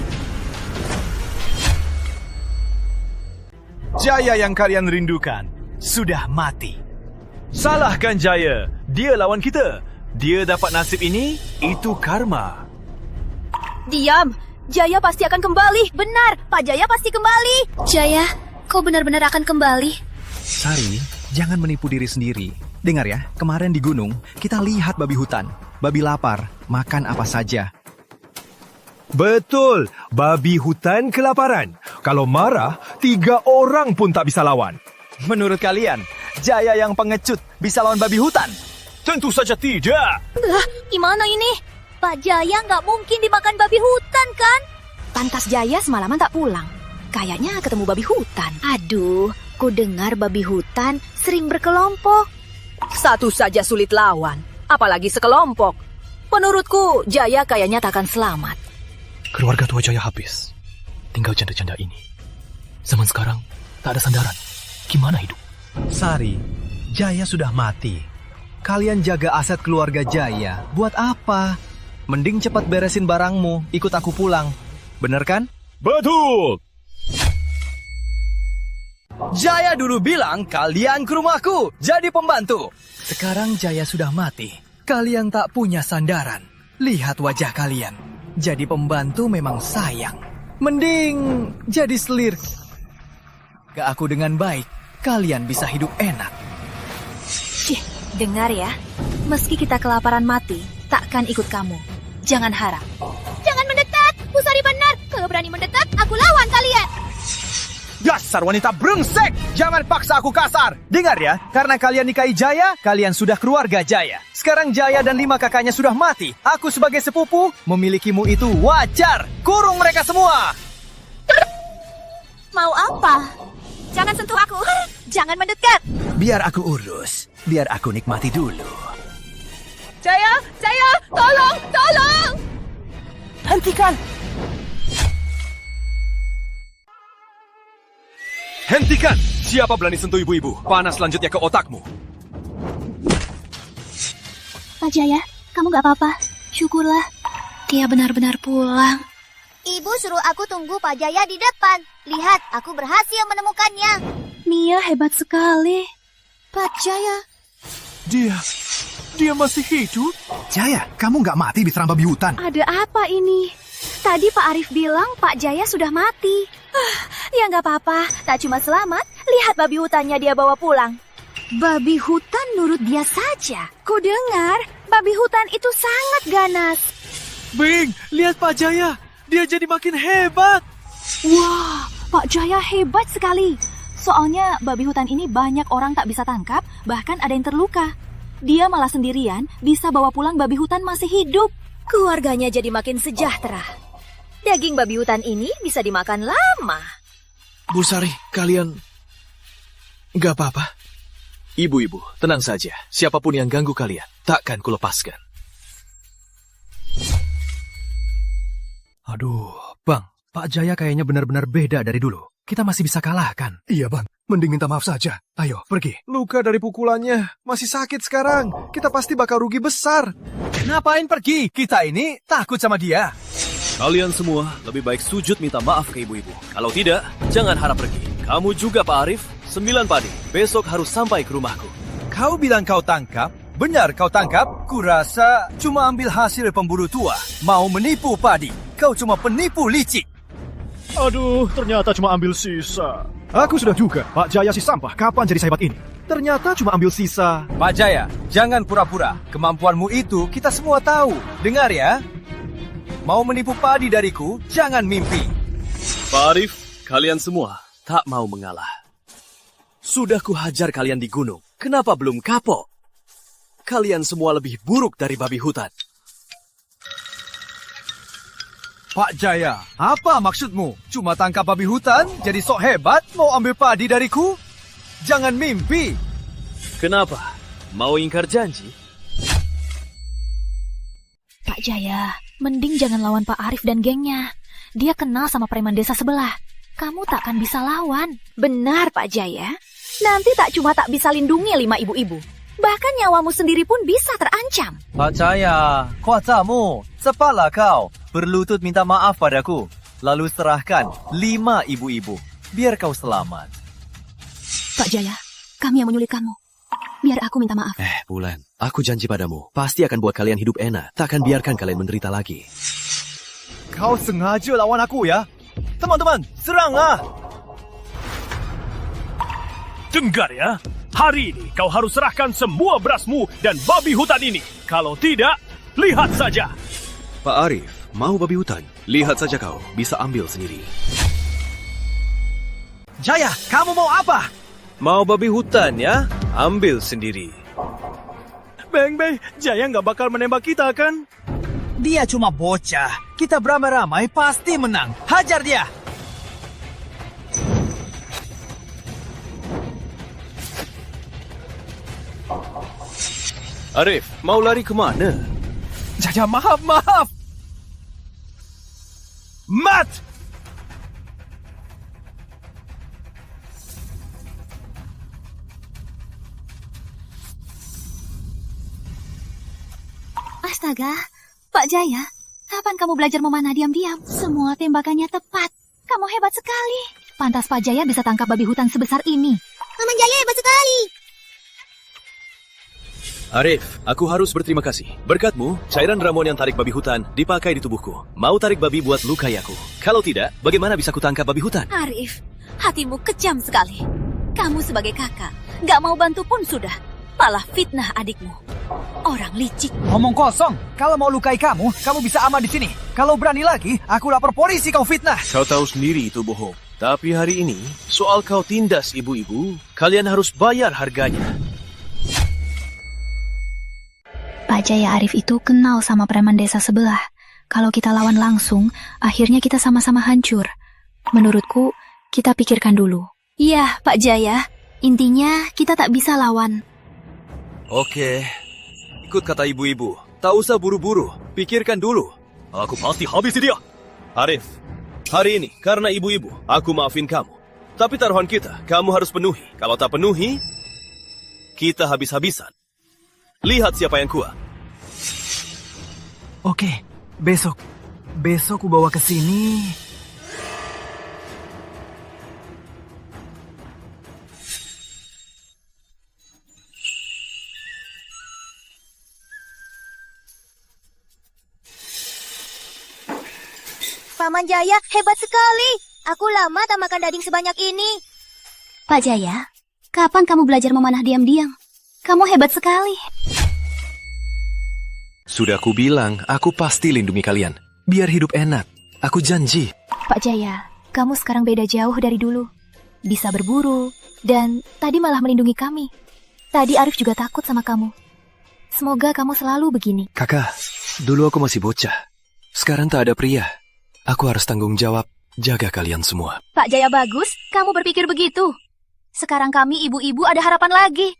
Jaya yang kalian rindukan sudah mati. Salahkan Jaya. Dia lawan kita. Dia dapat nasib ini, itu karma. Diam. Jaya pasti akan kembali. Benar, Pak Jaya pasti kembali. Jaya, kau benar-benar akan kembali. Sari, jangan menipu diri sendiri. Dengar ya, kemarin di gunung, kita lihat babi hutan. Babi lapar, makan apa saja. Betul, babi hutan kelaparan. Kalau marah, 3 orang pun tak bisa lawan. Menurut kalian, Jaya yang pengecut bisa lawan babi hutan? Tentu saja tidak. Gimana ini? Pak Jaya nggak mungkin dimakan babi hutan, kan? Pantas Jaya semalaman tak pulang. Kayaknya ketemu babi hutan. Aduh, ku dengar babi hutan sering berkelompok. Satu saja sulit lawan, apalagi sekelompok. Menurutku, Jaya kayaknya takkan selamat. Keluarga tua Jaya habis. Tinggal janda-janda ini. Zaman sekarang, tak ada sandaran. Gimana hidup? Sari, Jaya sudah mati. Kalian jaga aset keluarga Jaya. Buat apa? Mending cepat beresin barangmu, ikut aku pulang. Bener kan? Betul. Jaya dulu bilang kalian ke rumahku, jadi pembantu. Sekarang Jaya sudah mati. Kalian tak punya sandaran. Lihat wajah kalian. Jadi pembantu memang sayang. Mending jadi selir. Ke aku dengan baik, kalian bisa hidup enak. Dengar ya, meski kita kelaparan mati, takkan ikut kamu. Jangan harap. Jangan mendekat, Bu Sari benar. Kalau berani mendekat, aku lawan kalian. Dasar wanita brengsek! Jangan paksa aku kasar. Dengar ya, karena kalian nikahi Jaya, kalian sudah keluarga Jaya. Sekarang Jaya dan 5 kakaknya sudah mati. Aku sebagai sepupu, memilikimu itu wajar. Kurung mereka semua. Mau apa? Jangan sentuh aku. Jangan mendekat. Biar aku urus. Biar aku nikmati dulu. Jaya, tolong! Hentikan! Hentikan! Siapa berani sentuh ibu-ibu? Panas selanjutnya ke otakmu. Pak Jaya, kamu gak apa-apa. Syukurlah. Dia benar-benar pulang. Ibu suruh aku tunggu Pak Jaya di depan. Lihat, aku berhasil menemukannya. Mia hebat sekali. Pak Jaya. Dia masih hidup? Jaya, kamu nggak mati diserang babi hutan? Ada apa ini? Tadi Pak Arif bilang Pak Jaya sudah mati. Ya nggak apa-apa, tak cuma selamat. Lihat babi hutannya dia bawa pulang. Babi hutan nurut dia saja. Ku dengar babi hutan itu sangat ganas. Bing, lihat Pak Jaya. Dia jadi makin hebat. Wah, Pak Jaya hebat sekali. Soalnya babi hutan ini banyak orang tak bisa tangkap, bahkan ada yang terluka. Dia malah sendirian bisa bawa pulang babi hutan masih hidup. Keluarganya jadi makin sejahtera. Daging babi hutan ini bisa dimakan lama. Bu Sari, kalian gak apa-apa? Ibu-ibu, tenang saja. Siapapun yang ganggu kalian, takkan kulepaskan. Aduh, Bang, Pak Jaya kayaknya benar-benar beda dari dulu. Kita masih bisa kalahkan. Iya, Bang. Mending minta maaf saja. Ayo, pergi. Luka dari pukulannya masih sakit sekarang. Kita pasti bakal rugi besar. Ngapain pergi? Kita ini takut sama dia. Kalian semua lebih baik sujud minta maaf ke ibu-ibu. Kalau tidak, jangan harap pergi. Kamu juga Pak Arif, 9 padi. Besok harus sampai ke rumahku. Kau bilang kau tangkap? Benar kau tangkap? Kurasa cuma ambil hasil pemburu tua. Mau menipu padi. Kau cuma penipu licik. Aduh, ternyata cuma ambil sisa. Aku sudah juga, Pak Jaya si sampah. Kapan jadi sehebat ini? Ternyata cuma ambil sisa. Pak Jaya, jangan pura-pura. Kemampuanmu itu kita semua tahu. Dengar ya. Mau menipu padi dariku, jangan mimpi. Pak Arif, kalian semua tak mau mengalah. Sudah kuhajar kalian di gunung. Kenapa belum kapok? Kalian semua lebih buruk dari babi hutan. Pak Jaya, apa maksudmu? Cuma tangkap babi hutan, jadi sok hebat mau ambil padi dariku? Jangan mimpi. Kenapa? Mau ingkar janji? Pak Jaya, mending jangan lawan Pak Arif dan gengnya. Dia kenal sama preman desa sebelah. Kamu takkan bisa lawan. Benar, Pak Jaya. Nanti tak cuma tak bisa lindungi 5 ibu-ibu. Bahkan nyawamu sendiri pun bisa terancam. Pak Jaya, kuatamu. Cepatlah kau. Berlutut minta maaf padaku. Lalu serahkan 5 ibu-ibu. Biar kau selamat. Pak Jaya, kami yang menyulik kamu. Biar aku minta maaf. Bulan, aku janji padamu, pasti akan buat kalian hidup enak. Tak akan biarkan kalian menderita lagi. Kau sengaja lawan aku ya? Teman-teman, seranglah! Dengar ya, hari ini kau harus serahkan semua berasmu dan babi hutan ini. Kalau tidak, lihat saja. Pak Arif, mau babi hutan? Lihat saja kau, bisa ambil sendiri. Jaya, kamu mau apa? Mau babi hutan ya? Ambil sendiri. Beng, Jaya nggak bakal menembak kita kan? Dia cuma bocah. Kita beramai-ramai pasti menang. Hajar dia! Arif, mau lari kemana? Jaya, maaf. Mat! Astaga, Pak Jaya, kapan kamu belajar memanah diam-diam? Semua tembakannya tepat. Kamu hebat sekali. Pantas Pak Jaya bisa tangkap babi hutan sebesar ini. Paman Jaya hebat sekali. Arif, aku harus berterima kasih. Berkatmu, cairan ramuan yang tarik babi hutan dipakai di tubuhku. Mau tarik babi buat lukai aku. Kalau tidak, bagaimana bisa kutangkap babi hutan? Arif, hatimu kejam sekali. Kamu sebagai kakak, gak mau bantu pun sudah. Malah fitnah adikmu. Orang licik. Ngomong kosong. Kalau mau lukai kamu bisa aman di sini. Kalau berani lagi, aku lapor polisi kau fitnah. Kau tahu sendiri itu bohong. Tapi hari ini, soal kau tindas ibu-ibu, kalian harus bayar harganya. Pak Jaya Arif itu kenal sama preman desa sebelah. Kalau kita lawan langsung, akhirnya kita sama-sama hancur. Menurutku, kita pikirkan dulu. Iya, Pak Jaya. Intinya, kita tak bisa lawan. Oke, ikut kata ibu-ibu. Tak usah buru-buru, pikirkan dulu. Aku pasti habisi dia. Arif, hari ini karena ibu-ibu, aku maafin kamu. Tapi taruhan kita, kamu harus penuhi. Kalau tak penuhi, kita habis-habisan. Lihat siapa yang kuat. Oke, besok ku bawa ke sini. Paman Jaya hebat sekali. Aku lama tak makan daging sebanyak ini. Pak Jaya, kapan kamu belajar memanah diam-diam? Kamu hebat sekali. Sudah aku bilang, aku pasti lindungi kalian. Biar hidup enak. Aku janji. Pak Jaya, kamu sekarang beda jauh dari dulu. Bisa berburu, dan tadi malah melindungi kami. Tadi Arif juga takut sama kamu. Semoga kamu selalu begini. Kakak, dulu aku masih bocah. Sekarang tak ada pria. Aku harus tanggung jawab jaga kalian semua. Pak Jaya bagus, kamu berpikir begitu. Sekarang kami ibu-ibu ada harapan lagi.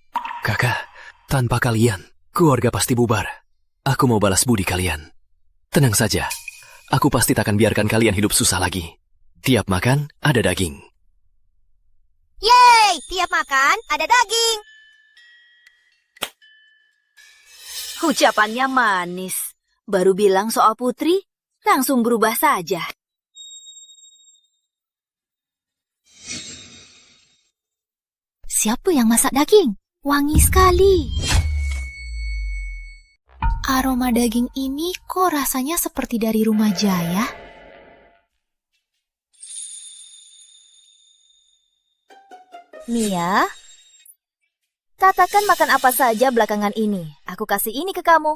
Kakak, tanpa kalian, keluarga pasti bubar. Aku mau balas budi kalian. Tenang saja, aku pasti tak akan biarkan kalian hidup susah lagi. Tiap makan, ada daging. Yeay, tiap makan ada daging. Ucapannya manis. Baru bilang soal putri, langsung berubah saja. Siapa yang masak daging? Wangi sekali. Aroma daging ini kok rasanya seperti dari rumah Jaya? Mia, katakan makan apa saja belakangan ini. Aku kasih ini ke kamu.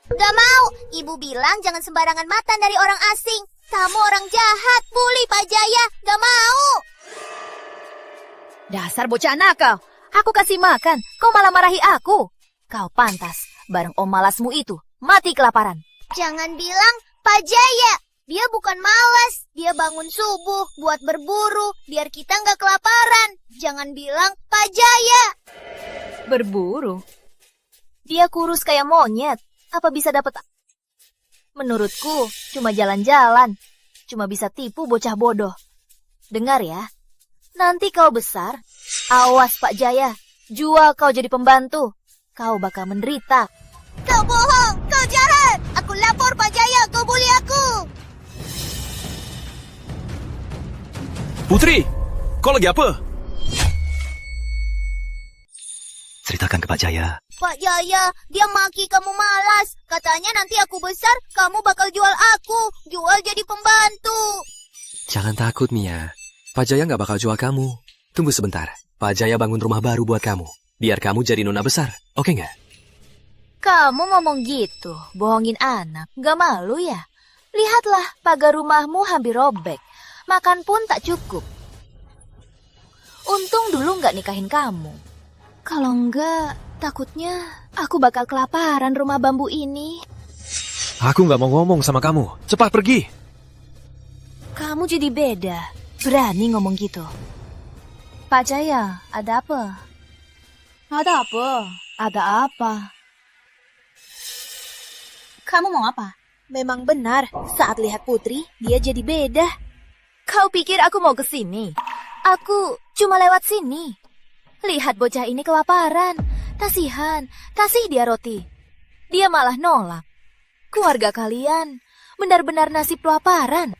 Gak mau. Ibu bilang jangan sembarangan makan dari orang asing. Kamu orang jahat, bully Pak Jaya. Gak mau. Dasar bocah nakal. Aku kasih makan, kau malah marahi aku. Kau pantas, bareng om malasmu itu, mati kelaparan. Jangan bilang Pak Jaya. Dia bukan malas. Dia bangun subuh buat berburu biar kita nggak kelaparan. Jangan bilang Pak Jaya. Berburu? Dia kurus kayak monyet. Apa bisa dapat? Menurutku, cuma jalan-jalan. Cuma bisa tipu bocah bodoh. Dengar ya. Nanti kau besar, awas Pak Jaya. Jual kau jadi pembantu. Kau bakal menderita. Kau bohong, kau jahat. Aku lapor Pak Jaya, kau bully aku. Putri, kau lagi apa? Ceritakan ke Pak Jaya. Pak Jaya, dia maki kamu malas. Katanya nanti aku besar, kamu bakal jual aku. Jual jadi pembantu. Jangan takut, Mia. Pak Jaya nggak bakal jual kamu. Tunggu sebentar. Pak Jaya bangun rumah baru buat kamu. Biar kamu jadi nona besar. Oke nggak? Kamu ngomong gitu, bohongin anak. Gak malu ya? Lihatlah, pagar rumahmu hampir robek. Makan pun tak cukup. Untung dulu nggak nikahin kamu. Kalau enggak, takutnya aku bakal kelaparan rumah bambu ini. Aku nggak mau ngomong sama kamu. Cepat pergi. Kamu jadi beda. Berani ngomong gitu. Pak Jaya, ada apa? Ada apa? Ada apa? Kamu mau apa? Memang benar, saat lihat Putri, dia jadi beda. Kau pikir aku mau ke sini? Aku cuma lewat sini. Lihat bocah ini kelaparan. Kasihan, kasih dia roti. Dia malah nolak. Keluarga kalian benar-benar nasib kelaparan.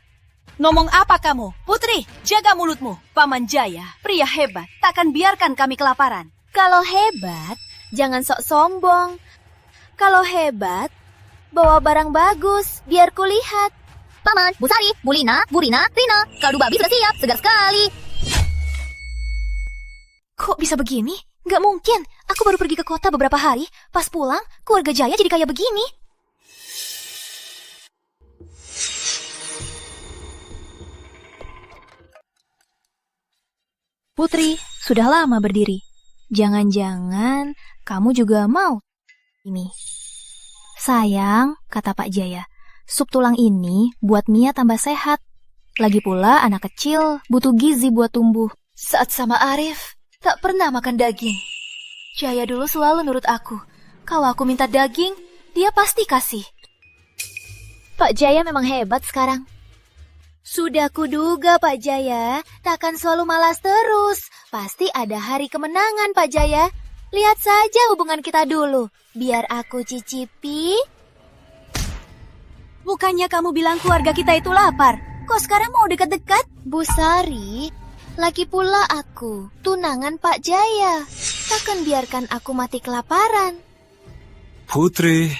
Ngomong apa kamu? Putri, jaga mulutmu. Paman Jaya, pria hebat, takkan biarkan kami kelaparan. Kalau hebat, jangan sok sombong. Kalau hebat, bawa barang bagus, biar kulihat. Paman, Bu Sari, Bu Lina, Bu Rina, Rina, kaldu babi sudah siap, segar sekali. Kok bisa begini? Gak mungkin, aku baru pergi ke kota beberapa hari. Pas pulang, keluarga Jaya jadi kayak begini. Putri, sudah lama berdiri. Jangan-jangan kamu juga mau ini. Sayang, kata Pak Jaya, sup tulang ini buat Mia tambah sehat. Lagi pula anak kecil butuh gizi buat tumbuh. Saat sama Arif, tak pernah makan daging. Jaya dulu selalu nurut aku. Kalau aku minta daging, dia pasti kasih. Pak Jaya memang hebat sekarang. Sudah kuduga Pak Jaya, takkan selalu malas terus. Pasti ada hari kemenangan Pak Jaya. Lihat saja hubungan kita dulu, biar aku cicipi. Bukannya kamu bilang keluarga kita itu lapar? Kok sekarang mau dekat-dekat? Bu Sari, lagi pula aku, tunangan Pak Jaya. Takkan biarkan aku mati kelaparan. Putri,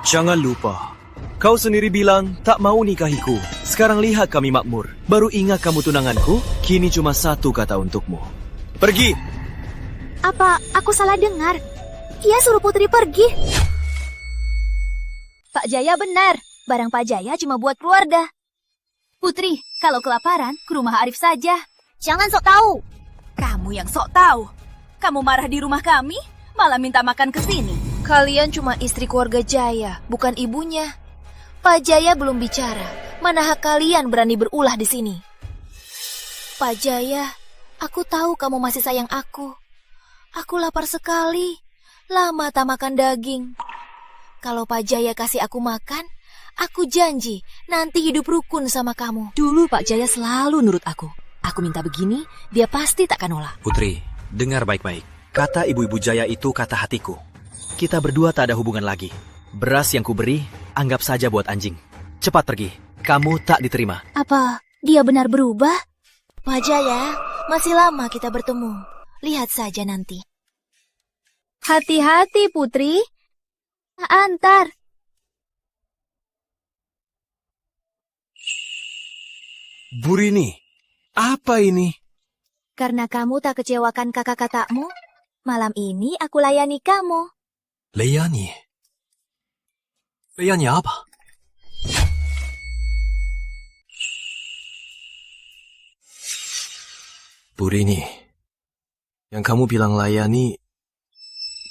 jangan lupa. Kau sendiri bilang tak mau nikahiku. Sekarang lihat kami makmur. Baru ingat kamu tunanganku, kini cuma satu kata untukmu. Pergi! Apa aku salah dengar? Dia suruh Putri pergi. Pak Jaya benar, barang Pak Jaya cuma buat keluarga. Putri, kalau kelaparan, ke rumah Arif saja. Jangan sok tahu. Kamu yang sok tahu. Kamu marah di rumah kami, malah minta makan ke sini. Kalian cuma istri keluarga Jaya, bukan ibunya. Pak Jaya belum bicara. Mana hak kalian berani berulah di sini? Pak Jaya, aku tahu kamu masih sayang aku. Aku lapar sekali. Lama tak makan daging. Kalau Pak Jaya kasih aku makan, aku janji nanti hidup rukun sama kamu. Dulu Pak Jaya selalu nurut aku. Aku minta begini, dia pasti takkan nolak. Putri, dengar baik-baik. Kata ibu-ibu Jaya itu kata hatiku. Kita berdua tak ada hubungan lagi. Beras yang kuberi, anggap saja buat anjing. Cepat pergi, kamu tak diterima. Apa dia benar berubah? Pak Jaya, masih lama kita bertemu. Lihat saja nanti. Hati-hati Putri. Antar. Bu Rini, apa ini? Karena kamu tak kecewakan kakak-kakakmu, malam ini aku layani kamu. Layani? Layani apa? Burini, yang kamu bilang layani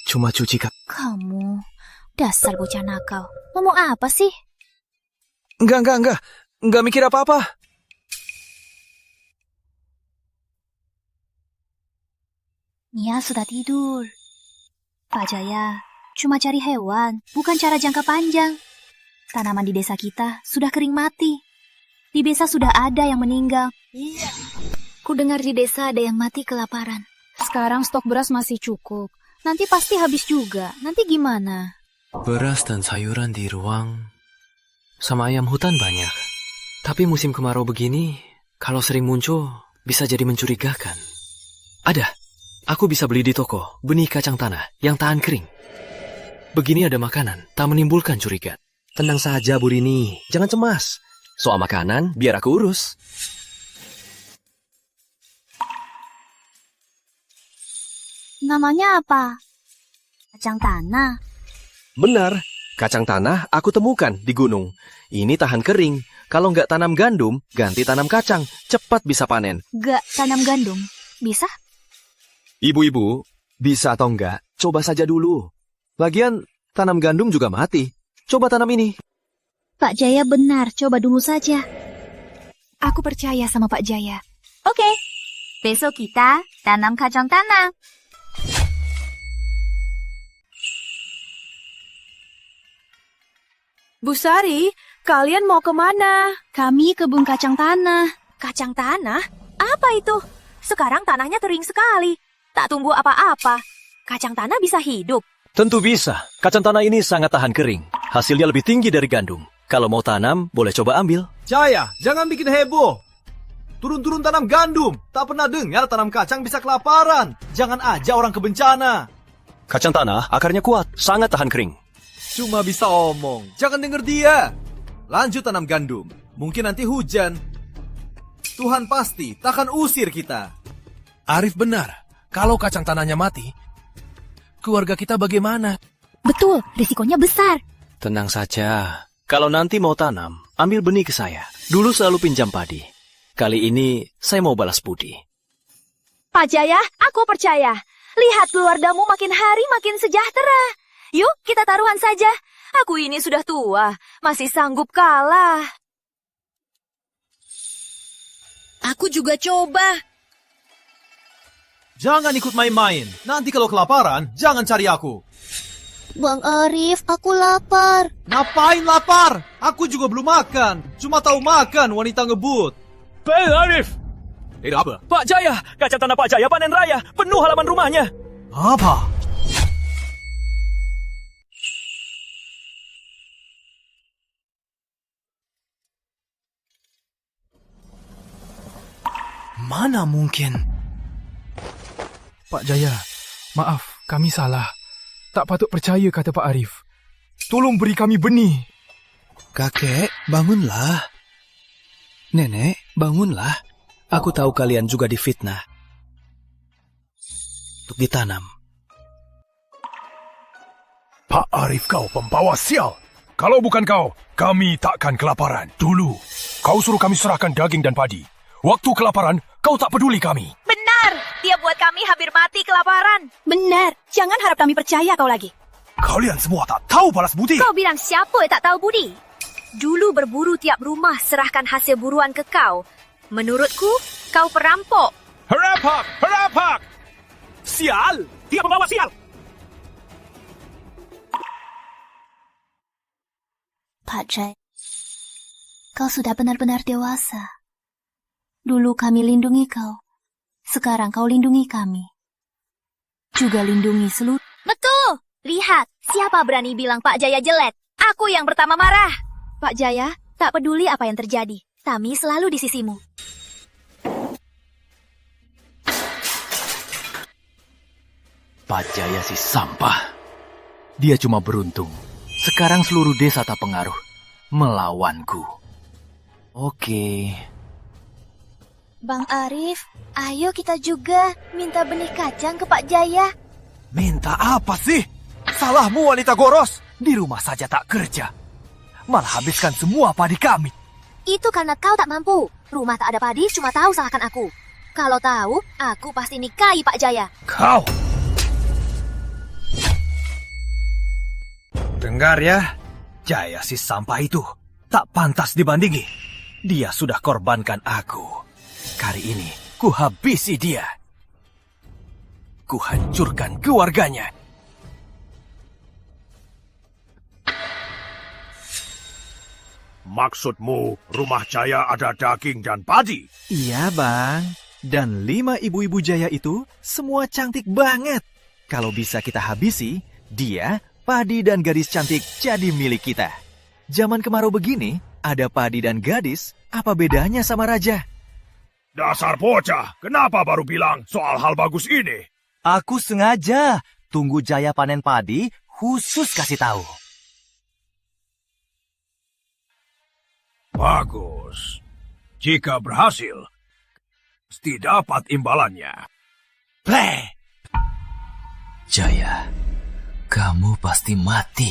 cuma cuci kaki. Kamu, dasar bocah nakal. Ngomong apa sih? Enggak mikir apa-apa. Nia sudah tidur. Pak Jaya, cuma cari hewan, bukan cara jangka panjang. Tanaman di desa kita sudah kering mati. Di desa sudah ada yang meninggal. Iya. Ku dengar di desa ada yang mati kelaparan. Sekarang stok beras masih cukup. Nanti pasti habis juga. Nanti gimana? Beras dan sayuran di ruang sama ayam hutan banyak. Tapi musim kemarau begini, kalau sering muncul, bisa jadi mencurigakan. Ada. Aku bisa beli di toko benih kacang tanah yang tahan kering. Begini ada makanan, tak menimbulkan curiga. Tenang saja, Bu Rini. Jangan cemas. Soal makanan, biar aku urus. Namanya apa? Kacang tanah. Benar, kacang tanah aku temukan di gunung. Ini tahan kering. Kalau nggak tanam gandum, ganti tanam kacang. Cepat bisa panen. Gak tanam gandum, bisa? Ibu-ibu, bisa atau enggak, coba saja dulu. Lagian, tanam gandum juga mati. Coba tanam ini. Pak Jaya benar, coba dulu saja. Aku percaya sama Pak Jaya. Oke, besok kita tanam kacang tanah. Bu Sari, kalian mau kemana? Kami kebun kacang tanah. Kacang tanah? Apa itu? Sekarang tanahnya kering sekali. Tak tumbuh apa-apa. Kacang tanah bisa hidup. Tentu bisa. Kacang tanah ini sangat tahan kering. Hasilnya lebih tinggi dari gandum. Kalau mau tanam, boleh coba ambil. Jaya, jangan bikin heboh. Turun-turun tanam gandum. Tak pernah dengar tanam kacang bisa kelaparan. Jangan aja orang kebencana. Kacang tanah akarnya kuat, sangat tahan kering. Cuma bisa omong. Jangan denger dia. Lanjut tanam gandum. Mungkin nanti hujan. Tuhan pasti takkan usir kita. Arif benar. Kalau kacang tanahnya mati, keluarga kita bagaimana? Betul, risikonya besar. Tenang saja. Kalau nanti mau tanam, ambil benih ke saya. Dulu selalu pinjam padi. Kali ini saya mau balas budi. Pak Jaya, aku percaya. Lihat keluargamu makin hari makin sejahtera. Yuk, kita taruhan saja. Aku ini sudah tua, masih sanggup kalah. Aku juga coba. Jangan ikut main-main. Nanti kalau kelaparan, jangan cari aku. Bang Arif, aku lapar. Ngapain lapar? Aku juga belum makan. Cuma tahu makan wanita ngebut. Bang Arif! Tidak apa? Pak Jaya! Kacang tanah Pak Jaya panen raya. Penuh halaman rumahnya. Apa? Mana mungkin? Pak Jaya, maaf, kami salah. Tak patut percaya kata Pak Arif. Tolong beri kami benih. Kakek, bangunlah. Nenek, bangunlah. Aku tahu kalian juga difitnah. Untuk ditanam. Pak Arif kau pembawa sial. Kalau bukan kau, kami takkan kelaparan. Dulu, kau suruh kami serahkan daging dan padi. Waktu kelaparan, kau tak peduli kami. Benar, dia buat kami hampir mati kelaparan. Benar, jangan harap kami percaya kau lagi. Kalian semua tak tahu balas budi. Kau bilang siapa yang tak tahu budi? Dulu berburu tiap rumah serahkan hasil buruan ke kau. Menurutku, kau perampok. Harapak! Harapak! Sial! Dia pembawa sial! Pak Jaya, kau sudah benar-benar dewasa. Dulu kami lindungi kau. Sekarang kau lindungi kami. Juga lindungi seluruh... Betul! Lihat, siapa berani bilang Pak Jaya jelek? Aku yang pertama marah. Pak Jaya, tak peduli apa yang terjadi. Kami selalu di sisimu. Pak Jaya si sampah. Dia cuma beruntung. Sekarang seluruh desa tak pengaruh melawanku. Oke. Bang Arif, ayo kita juga minta benih kacang ke Pak Jaya. Minta apa sih? Salahmu wanita Goros. Di rumah saja tak kerja. Malah habiskan semua padi kami. Itu karena kau tak mampu. Rumah tak ada padi, cuma tahu salahkan aku. Kalau tahu, aku pasti nikahi Pak Jaya. Kau! Dengar ya, Jaya si sampah itu tak pantas dibandingi. Dia sudah korbankan aku. Kali ini, ku habisi dia. Ku hancurkan keluarganya. Maksudmu, rumah Jaya ada daging dan padi? Iya, Bang. Dan 5 ibu-ibu Jaya itu semua cantik banget. Kalau bisa kita habisi, dia, padi dan gadis cantik jadi milik kita. Zaman kemarau begini, ada padi dan gadis, apa bedanya sama raja? Dasar bocah, kenapa baru bilang soal hal bagus ini? Aku sengaja tunggu Jaya panen padi, khusus kasih tahu. Bagus. Jika berhasil, mesti dapat imbalannya. Play! Jaya, kamu pasti mati.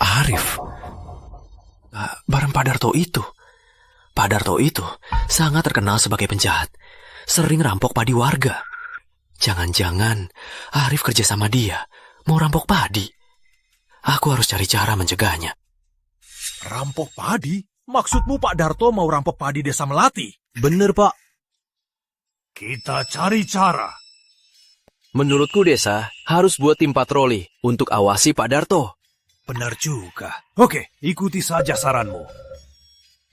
Arif, barang Pak Darto itu. Pak Darto itu sangat terkenal sebagai penjahat. Sering rampok padi warga. Jangan-jangan Arif kerja sama dia, mau rampok padi. Aku harus cari cara mencegahnya. Rampok padi? Maksudmu Pak Darto mau rampok padi desa Melati? Bener, Pak. Kita cari cara. Menurutku desa harus buat tim patroli untuk awasi Pak Darto. Benar juga. Oke, ikuti saja saranmu.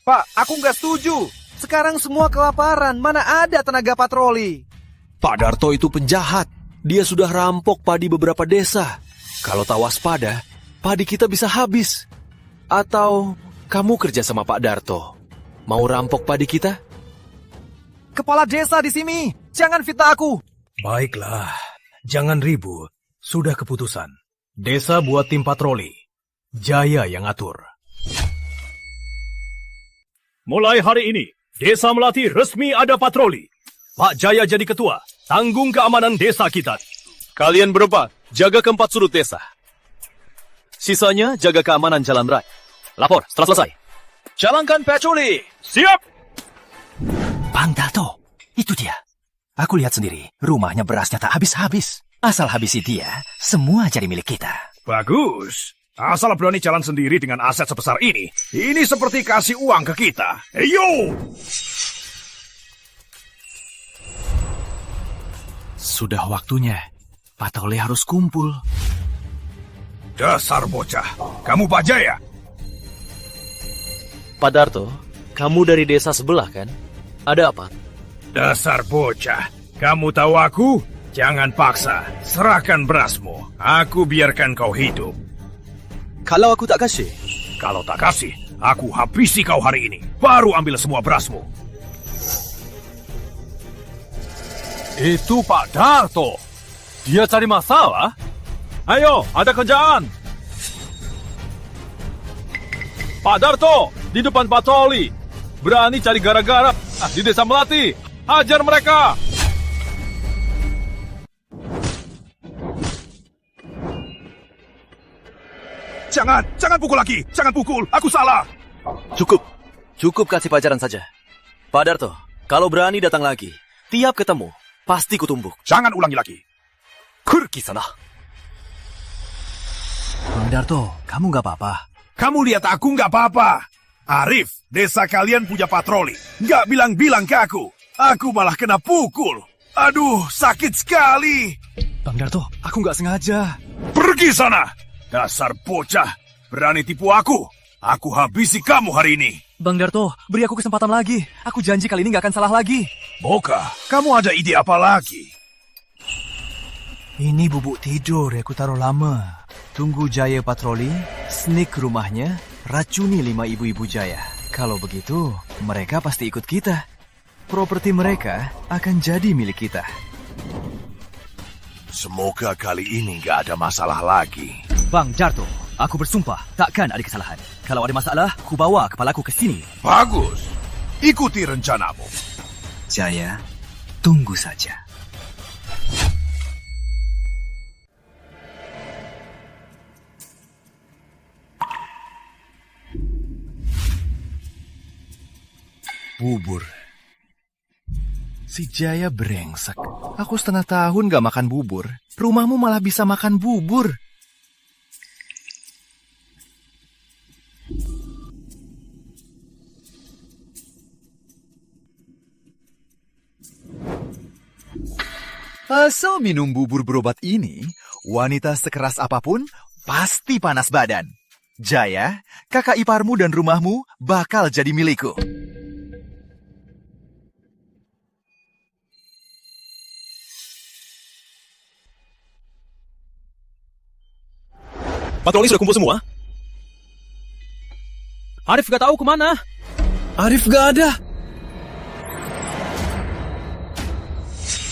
Pak, aku nggak setuju. Sekarang semua kelaparan, mana ada tenaga patroli? Pak Darto itu penjahat. Dia sudah rampok padi beberapa desa. Kalau tak waspada, padi kita bisa habis. Atau kamu kerja sama Pak Darto? Mau rampok padi kita? Kepala desa di sini, jangan fitnah aku. Baiklah, jangan ribut. Sudah keputusan. Desa buat tim patroli. Jaya yang atur. Mulai hari ini, Desa Melati resmi ada patroli. Pak Jaya jadi ketua, tanggung keamanan desa kita. Kalian berempat, jaga keempat sudut desa. Sisanya, jaga keamanan jalan raya. Lapor setelah selesai. Jalankan patroli. Siap! Bang Darto, itu dia. Aku lihat sendiri, rumahnya berasnya tak habis-habis. Asal habisi dia, semua jadi milik kita. Bagus. Asal berani jalan sendiri dengan aset sebesar ini. Ini seperti kasih uang ke kita. Ayo! Sudah waktunya. Patroli harus kumpul. Dasar bocah. Kamu Pak Jaya? Pak Darto, kamu dari desa sebelah kan? Ada apa? Dasar bocah. Kamu tahu aku? Jangan paksa. Serahkan berasmu. Aku biarkan kau hidup. Kalau aku tak kasih? Kalau tak kasih, aku habisi kau hari ini. Baru ambil semua berasmu. Itu Pak Darto. Dia cari masalah? Ayo, ada kerjaan. Pak Darto, di depan patroli. Berani cari gara-gara di desa Melati. Hajar mereka. Jangan pukul lagi. Jangan pukul. Aku salah. Cukup kasih pelajaran saja. Pak Darto, kalau berani datang lagi, tiap ketemu, pasti kutumbuk. Jangan ulangi lagi. Pergi sana. Bang Darto, kamu nggak apa-apa? Kamu lihat aku nggak apa-apa. Arif, desa kalian punya patroli. Nggak bilang-bilang ke aku. Aku malah kena pukul. Aduh, sakit sekali. Bang Darto, aku nggak sengaja. Pergi sana. Dasar bocah, berani tipu aku. Aku habisi kamu hari ini. Bang Darto, beri aku kesempatan lagi. Aku janji kali ini nggak akan salah lagi. Boka, kamu ada ide apa lagi? Ini bubuk tidur yang aku taruh lama. Tunggu Jaya patroli, sneak ke rumahnya, racuni 5 ibu-ibu Jaya. Kalau begitu, mereka pasti ikut kita. Properti mereka akan jadi milik kita. Semoga kali ini nggak ada masalah lagi. Bang Darto, aku bersumpah takkan ada kesalahan. Kalau ada masalah, ku bawa kepalaku ke sini. Bagus. ikuti rencanamu. Jaya, tunggu saja. Bubur. Si Jaya brengsek. Aku setengah tahun gak makan bubur. Rumahmu malah bisa makan bubur. Asal minum bubur berobat ini, wanita sekeras apapun pasti panas badan. Jaya, kakak iparmu dan rumahmu bakal jadi milikku. Patroli sudah kumpul semua? Arif gak tahu kemana. Arif gak ada.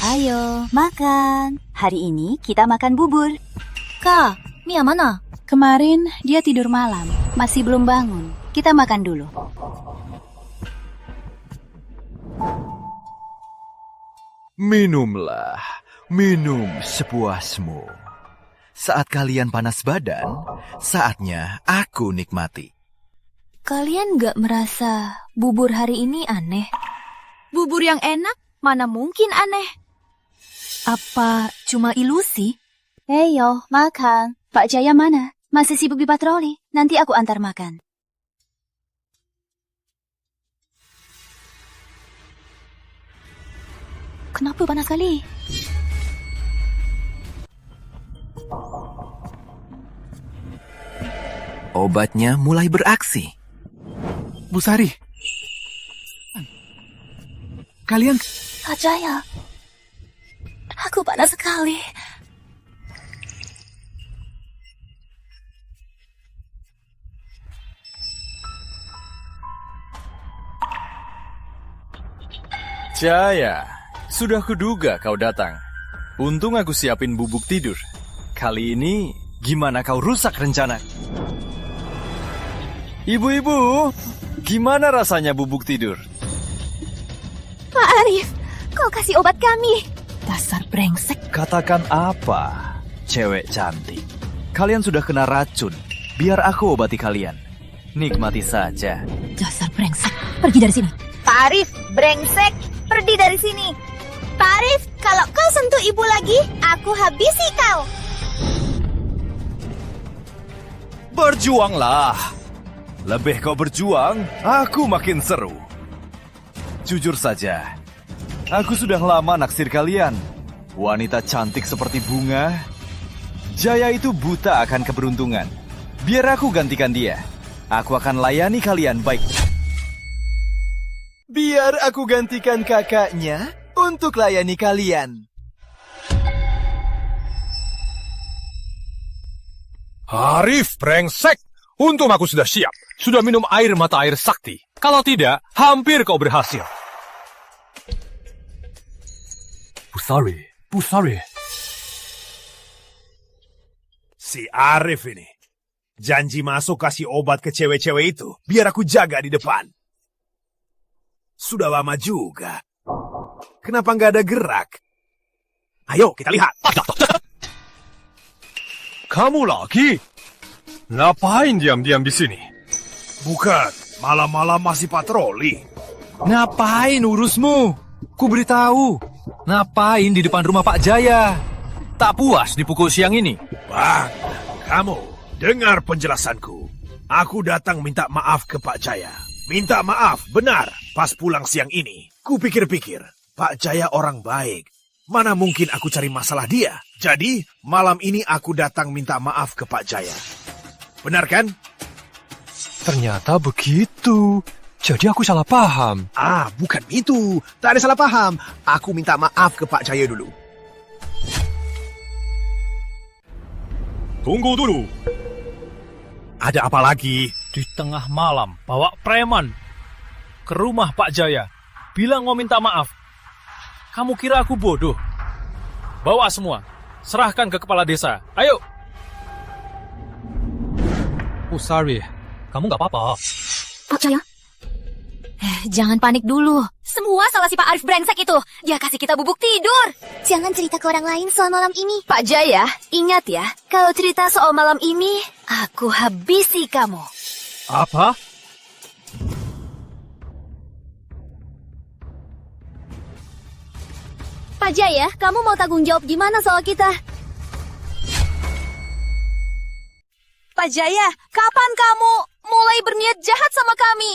Ayo, makan. Hari ini kita makan bubur. Kak, Mia mana? Kemarin dia tidur malam, masih belum bangun. Kita makan dulu. Minumlah, minum sepuasmu. Saat kalian panas badan, saatnya aku nikmati. Kalian gak merasa bubur hari ini aneh? Bubur yang enak mana mungkin aneh? Apa cuma ilusi? Heyo, makan. Pak Jaya mana? Masih sibuk di patroli. Nanti aku antar makan. Kenapa panas sekali? Obatnya mulai beraksi. Bu Sari, kalian... Kak Jaya, aku panas sekali. Jaya, sudah kuduga kau datang. Untung aku siapin bubuk tidur. Kali ini, gimana kau rusak rencana? Ibu-ibu, gimana rasanya bubuk tidur? Pak Arif, kau kasih obat kami. Dasar brengsek. Katakan apa, cewek cantik? Kalian sudah kena racun. Biar aku obati kalian. Nikmati saja. Dasar brengsek. Pergi dari sini. Pak Arif, brengsek. Pergi dari sini. Pak Arif, kalau kau sentuh ibu lagi, aku habisi kau. Berjuanglah. Lebih kau berjuang, aku makin seru. Jujur saja, aku sudah lama naksir kalian. Wanita cantik seperti bunga. Jaya itu buta akan keberuntungan. Biar aku gantikan dia. Aku akan layani kalian baik. Biar aku gantikan kakaknya untuk layani kalian. Arif, brengsek. Untung aku sudah siap. Sudah minum air mata air sakti. Kalau tidak, hampir kau berhasil. Pusari. Si Arif ini. Janji masuk kasih obat ke cewek-cewek itu. Biar aku jaga di depan. Sudah lama juga. Kenapa nggak ada gerak? Ayo, kita lihat. Kamu lagi? Ngapain diam-diam di sini? Bukan, malam-malam masih patroli. Ngapain urusmu? Ku beritahu. Ngapain di depan rumah Pak Jaya? Tak puas dipukul siang ini? Bang, kamu dengar penjelasanku. Aku datang minta maaf ke Pak Jaya. Minta maaf, benar. Pas pulang siang ini, ku pikir-pikir, Pak Jaya orang baik. Mana mungkin aku cari masalah dia. Jadi, malam ini aku datang minta maaf ke Pak Jaya. Benar kan? Ternyata begitu. Jadi aku salah paham. Ah, bukan itu. Tak ada salah paham. Aku minta maaf ke Pak Jaya dulu. Tunggu dulu. Ada apa lagi? Di tengah malam, bawa preman ke rumah Pak Jaya. Bilang mau minta maaf. Kamu kira aku bodoh? Bawa semua. Serahkan ke kepala desa. Ayo. Pusari, kamu nggak apa-apa. Pak Jaya, Jangan panik dulu. Semua salah si Pak Arif brengsek itu. Dia kasih kita bubuk tidur. Jangan cerita ke orang lain soal malam ini. Pak Jaya, ingat ya, kalau cerita soal malam ini, aku habisi kamu. Apa? Pak Jaya, kamu mau tanggung jawab gimana soal kita? Pak Jaya, kapan kamu mulai berniat jahat sama kami?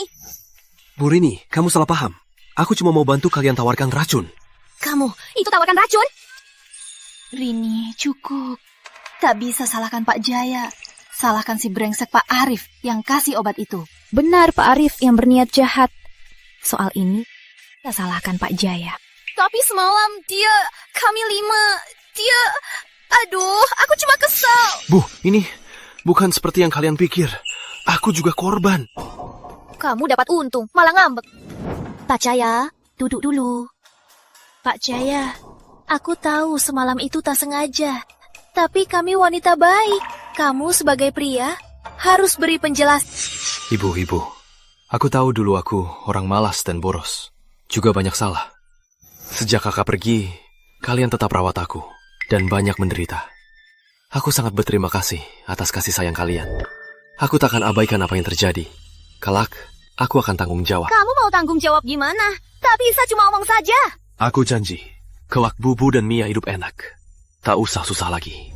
Bu Rini, kamu salah paham. Aku cuma mau bantu kalian tawarkan racun. Kamu, itu tawarkan racun? Rini, cukup. Tak bisa salahkan Pak Jaya. Salahkan si brengsek Pak Arif yang kasih obat itu. Benar Pak Arif yang berniat jahat. Soal ini, kita salahkan Pak Jaya. Tapi semalam kami 5, aduh, aku cuma kesal. Bu, ini bukan seperti yang kalian pikir. Aku juga korban. Kamu dapat untung, malah ngambek. Pak Jaya, duduk dulu. Pak Jaya, aku tahu semalam itu tak sengaja. Tapi kami wanita baik. Kamu sebagai pria harus beri penjelasan. Ibu, aku tahu dulu aku orang malas dan boros. Juga banyak salah. Sejak kakak pergi, kalian tetap rawat aku. Dan banyak menderita. Aku sangat berterima kasih atas kasih sayang kalian. Aku takkan abaikan apa yang terjadi. Kelak, aku akan tanggung jawab. Kamu mau tanggung jawab gimana? Tak bisa cuma omong saja. Aku janji, kelak Bubu dan Mia hidup enak. Tak usah susah lagi.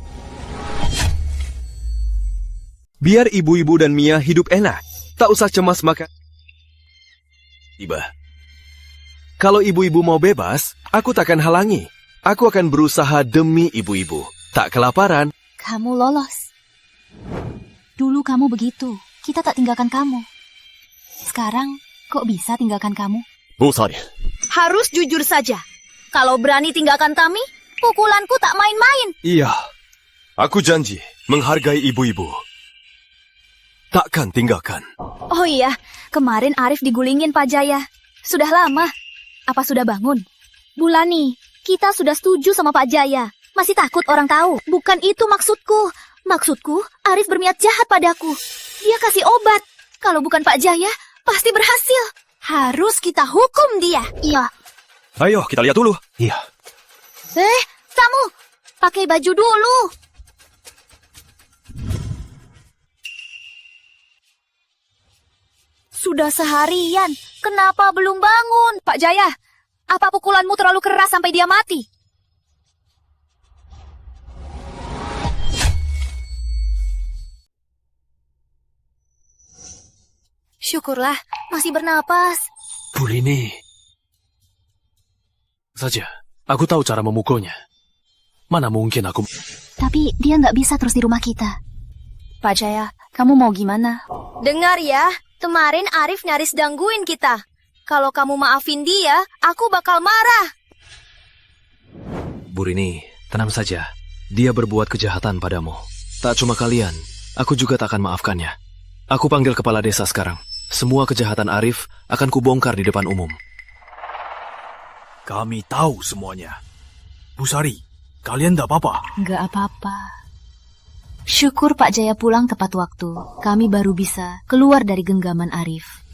Biar ibu-ibu dan Mia hidup enak. Tak usah cemas makan. Tiba. Kalau ibu-ibu mau bebas, aku takkan halangi. Aku akan berusaha demi ibu-ibu. Tak kelaparan. Kamu lolos. Dulu kamu begitu. Kita tak tinggalkan kamu. Sekarang, kok bisa tinggalkan kamu? Bu Sari. Harus jujur saja. Kalau berani tinggalkan kami, pukulanku tak main-main. Iya. Aku janji menghargai ibu-ibu. Takkan tinggalkan. Oh iya, kemarin Arif digulingin Pak Jaya. Sudah lama. Apa sudah bangun? Bulani, kita sudah setuju sama Pak Jaya. Masih takut orang tahu. Bukan itu maksudku. Maksudku, Arif berniat jahat padaku. Dia kasih obat. Kalau bukan Pak Jaya, pasti berhasil. Harus kita hukum dia. Iya. Ayo, kita lihat dulu. Iya. Kamu, pakai baju dulu. Sudah seharian, kenapa belum bangun? Pak Jaya, apa pukulanmu terlalu keras sampai dia mati? Syukurlah, masih bernapas. Bu Rini. Saja, aku tahu cara memukulnya. Mana mungkin aku... Tapi dia nggak bisa terus di rumah kita. Pak Jaya, kamu mau gimana? Dengar ya, kemarin Arif nyaris gangguin kita. Kalau kamu maafin dia, aku bakal marah. Bu Rini, tenang saja. Dia berbuat kejahatan padamu. Tak cuma kalian, aku juga tak akan maafkannya. Aku panggil kepala desa sekarang. Semua kejahatan Arif akan kubongkar di depan umum. Kami tahu semuanya. Bu Sari, kalian tak apa-apa? Nggak apa-apa. Syukur Pak Jaya pulang tepat waktu. Kami baru bisa keluar dari genggaman Arif.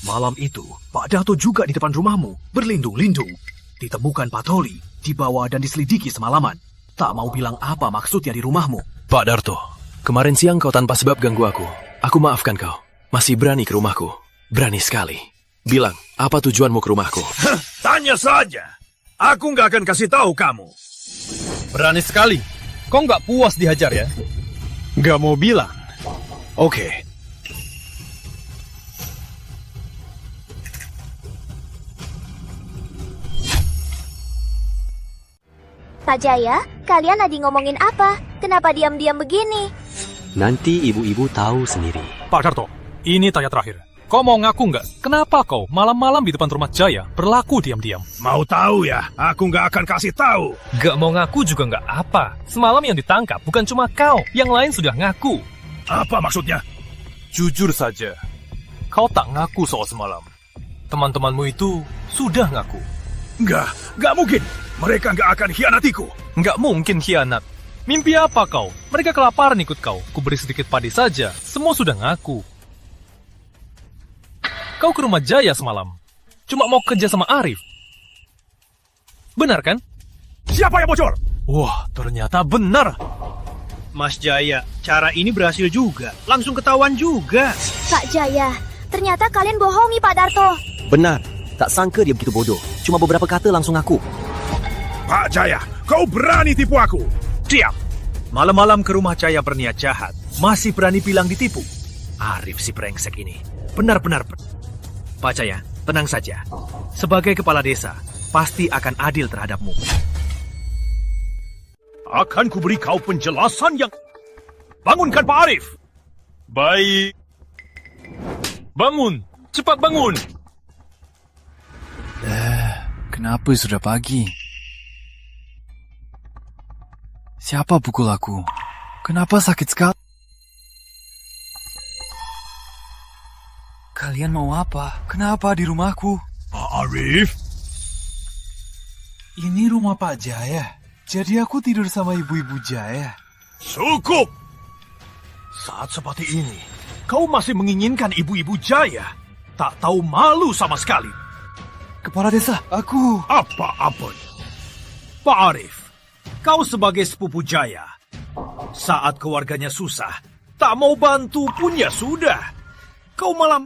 Malam itu, Pak Darto juga di depan rumahmu, berlindung-lindung. Ditemukan patroli, dibawa dan diselidiki semalaman. Tak mau bilang apa maksudnya di rumahmu. Pak Darto, kemarin siang kau tanpa sebab ganggu aku. Aku maafkan kau. Masih berani ke rumahku. Berani sekali. Bilang, apa tujuanmu ke rumahku? Tanya saja. Aku nggak akan kasih tahu kamu. Berani sekali. Kau nggak puas dihajar ya? Nggak mau bilang. Oke. Pak Jaya, kalian lagi ngomongin apa? Kenapa diam-diam begini? Nanti ibu-ibu tahu sendiri. Pak Darto, ini tanya terakhir. Kau mau ngaku nggak? Kenapa kau malam-malam di depan rumah Jaya berlaku diam-diam? Mau tahu ya? Aku nggak akan kasih tahu. Nggak mau ngaku juga nggak apa. Semalam yang ditangkap bukan cuma kau, yang lain sudah ngaku. Apa maksudnya? Jujur saja, kau tak ngaku soal semalam. Teman-temanmu itu sudah ngaku. Nggak mungkin. Mereka nggak akan hianatiku. Nggak mungkin hianat. Mimpi apa kau? Mereka kelaparan ikut kau. Ku beri sedikit padi saja. Semua sudah ngaku. Kau ke rumah Jaya semalam. cuma mau kerja sama Arif. Benar kan? Siapa yang bocor? Wah, ternyata benar. Mas Jaya, cara ini berhasil juga. Langsung ketahuan juga. Pak Jaya, ternyata kalian bohongi Pak Darto. Benar. Tak sangka dia begitu bodoh. Cuma beberapa kata langsung ngaku. Pak Jaya, kau berani tipu aku. Diam. Malam-malam ke rumah Jaya berniat jahat. Masih berani bilang ditipu. Arif si brengsek ini. Benar-benar. Pak Jaya, tenang saja. Sebagai kepala desa, pasti akan adil terhadapmu. Akan kuberi kau penjelasan yang... Bangunkan Pak Arif. Baik. Bangun. Cepat bangun. Kenapa sudah pagi? Siapa pukul aku? Kenapa sakit sekali? Kalian mau apa? Kenapa di rumahku? Pak Arif? Ini rumah Pak Jaya. Jadi aku tidur sama ibu-ibu Jaya. Cukup! Saat seperti ini, kau masih menginginkan ibu-ibu Jaya. Tak tahu malu sama sekali. Kepala desa, aku... Apa-apa. Pak Arif, kau sebagai sepupu Jaya. Saat keluarganya susah, tak mau bantu pun ya sudah. Kau malah...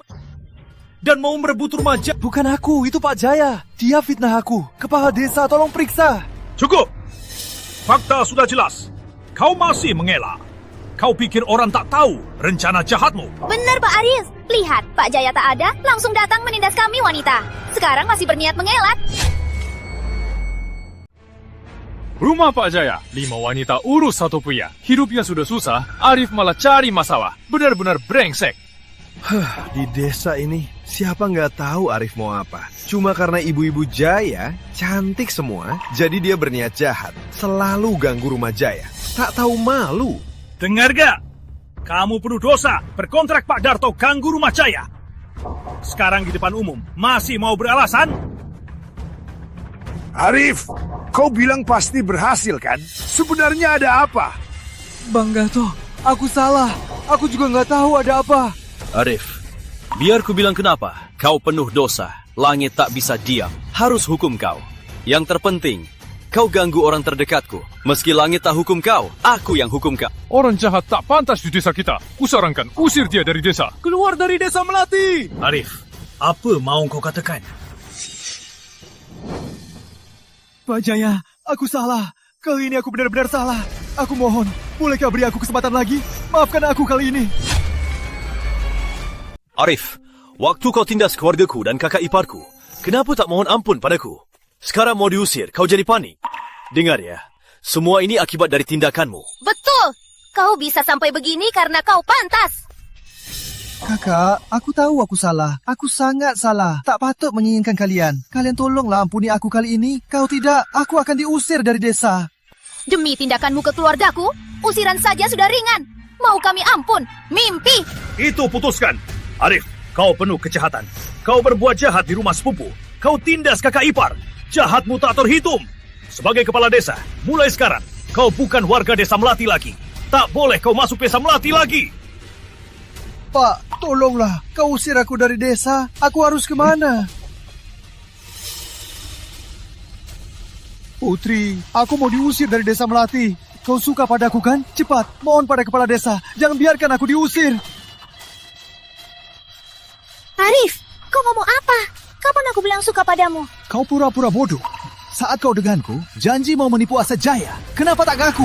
Dan mau merebut rumah Jaya. Bukan aku, itu Pak Jaya. Dia fitnah aku. Kepala desa, tolong periksa. Cukup! Fakta sudah jelas. Kau masih mengelak. Kau pikir orang tak tahu rencana jahatmu? Benar Pak Arif. Lihat, Pak Jaya tak ada, langsung datang menindas kami wanita. Sekarang masih berniat mengelak. Rumah Pak Jaya, 5 wanita urus 1 pria. Hidupnya sudah susah, Arif malah cari masalah. Benar-benar brengsek. Di desa ini, siapa nggak tahu Arif mau apa? Cuma karena ibu-ibu Jaya cantik semua, jadi dia berniat jahat. Selalu ganggu rumah Jaya. Tak tahu malu. Dengar gak? Kamu penuh dosa berkontrak Pak Darto ganggu rumah Jaya. Sekarang di depan umum, masih mau beralasan? Arif, kau bilang pasti berhasil kan? Sebenarnya ada apa? Bang Darto, aku salah. Aku juga nggak tahu ada apa. Arif, biar ku bilang kenapa. Kau penuh dosa. Langit tak bisa diam. Harus hukum kau. Yang terpenting, kau ganggu orang terdekatku. Meski langit tak hukum kau, aku yang hukum kau. Orang jahat tak pantas di desa kita. Kusarankan, usir dia dari desa. Keluar dari desa Melati. Arif, apa mau kau katakan? Pak Jaya, aku salah. Kali ini aku benar-benar salah. Aku mohon, bolehkah beri aku kesempatan lagi? Maafkan aku kali ini. Arif, waktu kau tindas keluargaku dan kakak iparku, kenapa tak mohon ampun padaku? Sekarang mau diusir, kau jadi panik. Dengar ya, semua ini akibat dari tindakanmu. Betul! Kau bisa sampai begini karena kau pantas. Kakak, aku tahu aku salah. Aku sangat salah. Tak patut menginginkan kalian. Kalian tolonglah ampuni aku kali ini. Kau tidak, aku akan diusir dari desa. Demi tindakanmu ke keluargaku, usiran saja sudah ringan. Mau kami ampun? Mimpi! Itu putuskan. Arif, kau penuh kejahatan. Kau berbuat jahat di rumah sepupu. Kau tindas kakak ipar. Jahatmu tak terhitung. Sebagai kepala desa, mulai sekarang, kau bukan warga desa Melati lagi. Tak boleh kau masuk desa Melati lagi. Pak, tolonglah. Kau usir aku dari desa. Aku harus kemana? Putri, aku mau diusir dari desa Melati. Kau suka padaku kan? Cepat, mohon pada kepala desa. Jangan biarkan aku diusir. Arif, kau ngomong apa? Kapan aku bilang suka padamu? Kau pura-pura bodoh. Saat kau denganku, janji mau menipu Asa Jaya. Kenapa tak ngaku?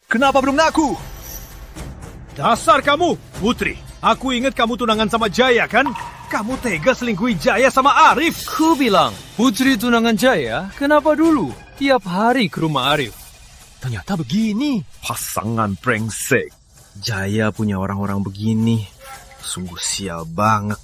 Kenapa belum ngaku? Dasar kamu, Putri. Aku ingat kamu tunangan sama Jaya kan? Kamu tega selingkuhi Jaya sama Arif. Ku bilang, Putri tunangan Jaya, kenapa dulu? Tiap hari ke rumah Arif. Ternyata begini. Pasangan brengsek. Jaya punya orang-orang begini. Sungguh sial banget.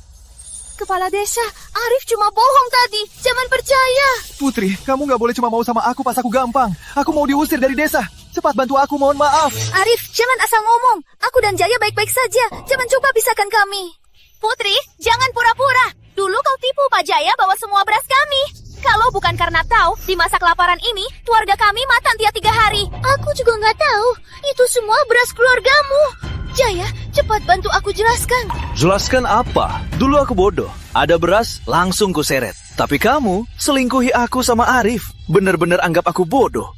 Kepala desa, Arif cuma bohong tadi. Jangan percaya. Putri, kamu nggak boleh cuma mau sama aku pas aku gampang. Aku mau diusir dari desa. Cepat bantu aku, mohon maaf. Arif, jangan asal ngomong. Aku dan Jaya baik-baik saja. Jangan coba pisahkan kami. Putri, jangan pura-pura. Dulu kau tipu Pak Jaya bawa semua beras kami. Kalau bukan karena tahu, di masa kelaparan ini, keluarga kami mati tiap 3 hari. Aku juga nggak tahu. Itu semua beras keluargamu. Jaya, cepat bantu aku jelaskan. Jelaskan apa? Dulu aku bodoh. Ada beras, langsung ku seret. Tapi kamu selingkuhi aku sama Arif. Bener-bener anggap aku bodoh.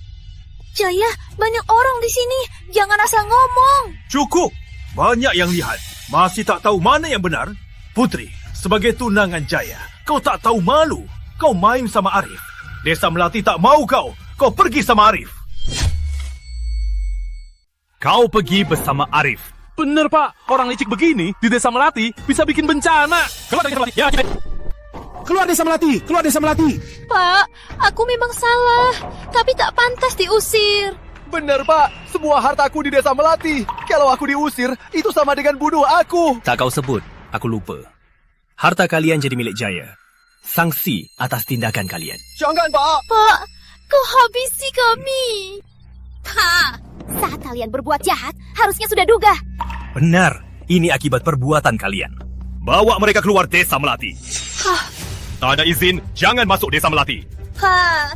Jaya, banyak orang di sini. Jangan asal ngomong. Cukup. Banyak yang lihat. Masih tak tahu mana yang benar? Putri, sebagai tunangan Jaya, kau tak tahu malu. Kau main sama Arif. Desa Melati tak mau kau. Kau pergi sama Arif. Kau pergi bersama Arif. Bener, Pak. Orang licik begini di Desa Melati bisa bikin bencana. Keluar dari Desa Melati. Ya, cepat. Keluar Desa Melati. Keluar Desa Melati. Pak, aku memang salah. Tapi tak pantas diusir. Benar, Pak. Semua hartaku di Desa Melati. Kalau aku diusir, itu sama dengan bunuh aku. Tak kau sebut, aku lupa. Harta kalian jadi milik Jaya. Sanksi atas tindakan kalian. Jangan, Pak. Pak, kau habisi kami. Ha! Saat kalian berbuat jahat, harusnya sudah duga. Benar, ini akibat perbuatan kalian. Bawa mereka keluar Desa Melati. Hah? Tak ada izin, jangan masuk Desa Melati. Ha!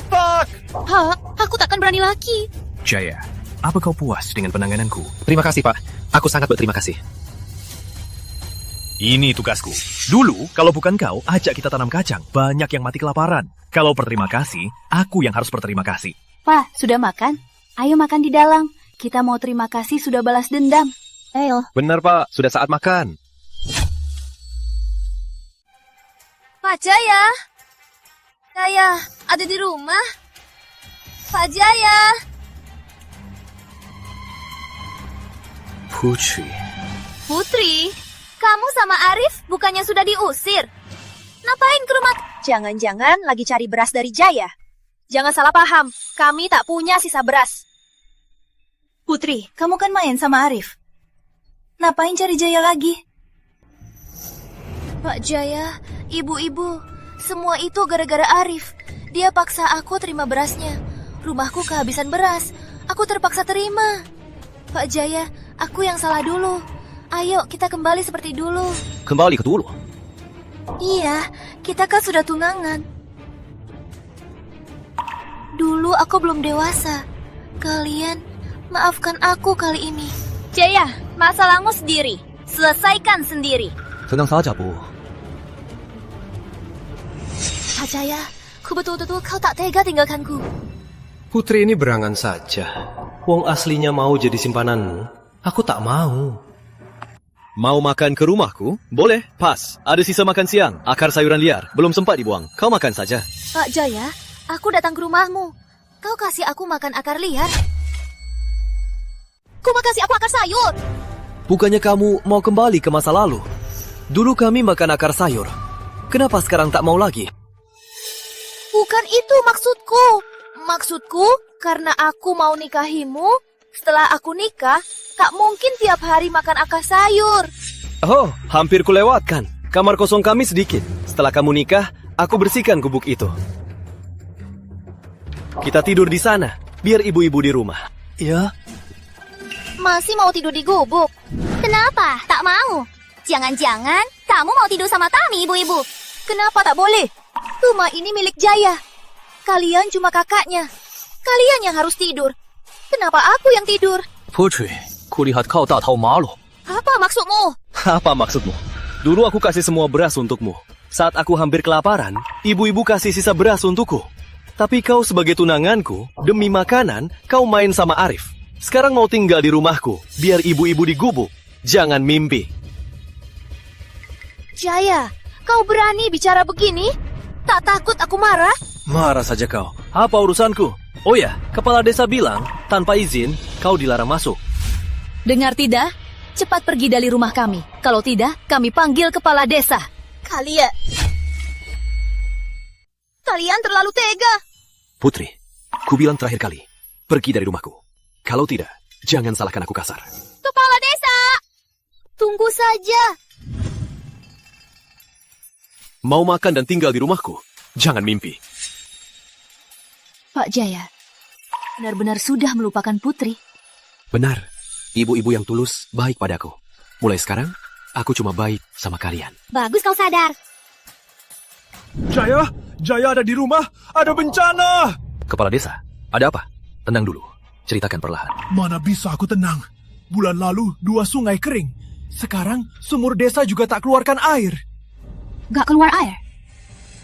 Pak! Ha! Aku takkan berani lagi. Jaya, apa kau puas dengan penangananku? Terima kasih, Pak. Aku sangat berterima kasih. Ini tugasku. Dulu, kalau bukan kau, ajak kita tanam kacang. Banyak yang mati kelaparan. Kalau berterima kasih, aku yang harus berterima kasih. Pak, sudah makan? Ayo makan di dalam. Kita mau terima kasih sudah balas dendam. Ayo. Benar, Pak. Sudah saat makan. Pak Jaya. Jaya, ada di rumah? Pak Jaya. Putri. Putri, kamu sama Arif bukannya sudah diusir? Ngapain ke rumah? Jangan-jangan lagi cari beras dari Jaya. Jangan salah paham, kami tak punya sisa beras. Putri, kamu kan main sama Arif. Ngapain cari Jaya lagi? Pak Jaya, ibu-ibu, semua itu gara-gara Arif. Dia paksa aku terima berasnya. Rumahku kehabisan beras. Aku terpaksa terima. Pak Jaya, aku yang salah dulu. Ayo, kita kembali seperti dulu. Kembali ke dulu? Iya, kita kan sudah tunangan. Dulu aku belum dewasa. Kalian, maafkan aku kali ini. Jaya, masalahmu sendiri. Selesaikan sendiri. Tenang saja, Bu. Pak Jaya, ku betul-betul kau tak tega tinggalkanku. Putri ini berangan saja. Wong aslinya mau jadi simpananmu. Aku tak mau. Mau makan ke rumahku? Boleh, pas. Ada sisa makan siang, akar sayuran liar. Belum sempat dibuang. Kau makan saja. Pak Jaya, aku datang ke rumahmu. Kau kasih aku makan akar liar. Kau mau kasih aku akar sayur. Bukannya kamu mau kembali ke masa lalu? Dulu kami makan akar sayur. Kenapa sekarang tak mau lagi? Bukan itu maksudku. Maksudku, karena aku mau nikahimu, setelah aku nikah, tak mungkin tiap hari makan akar sayur. Oh, hampir kulewatkan. Kamar kosong kami sedikit. Setelah kamu nikah, aku bersihkan gubuk itu. Kita tidur di sana, biar ibu-ibu di rumah. Ya. Masih mau tidur di gubuk? Kenapa? Tak mau? Jangan-jangan kamu mau tidur sama kami, ibu-ibu. Kenapa tak boleh? Rumah ini milik Jaya. Kalian cuma kakaknya. Kalian yang harus tidur. Kenapa aku yang tidur? Putri, kulihat kau tak tahu malu. Apa maksudmu? Apa maksudmu? Dulu aku kasih semua beras untukmu. Saat aku hampir kelaparan, ibu-ibu kasih sisa beras untukku. Tapi kau sebagai tunanganku, demi makanan, kau main sama Arif. Sekarang mau tinggal di rumahku, biar ibu-ibu di gubuk. Jangan mimpi. Jaya, kau berani bicara begini? Tak takut aku marah? Marah saja kau. Apa urusanku? Oh ya, kepala desa bilang, tanpa izin, kau dilarang masuk. Dengar tidak? Cepat pergi dari rumah kami. Kalau tidak, kami panggil kepala desa. Kalian terlalu tega. Putri, ku bilang terakhir kali, pergi dari rumahku. Kalau tidak, jangan salahkan aku kasar. Kepala desa, tunggu saja. Mau makan dan tinggal di rumahku? Jangan mimpi. Pak Jaya, benar-benar sudah melupakan Putri. Benar, ibu-ibu yang tulus baik padaku. Mulai sekarang, aku cuma baik sama kalian. Bagus kau sadar. Jaya ada di rumah, ada bencana. Kepala desa, ada apa? Tenang dulu, ceritakan perlahan. Mana bisa aku tenang? Bulan lalu 2 sungai kering. Sekarang sumur desa juga tak keluarkan air. Gak keluar air?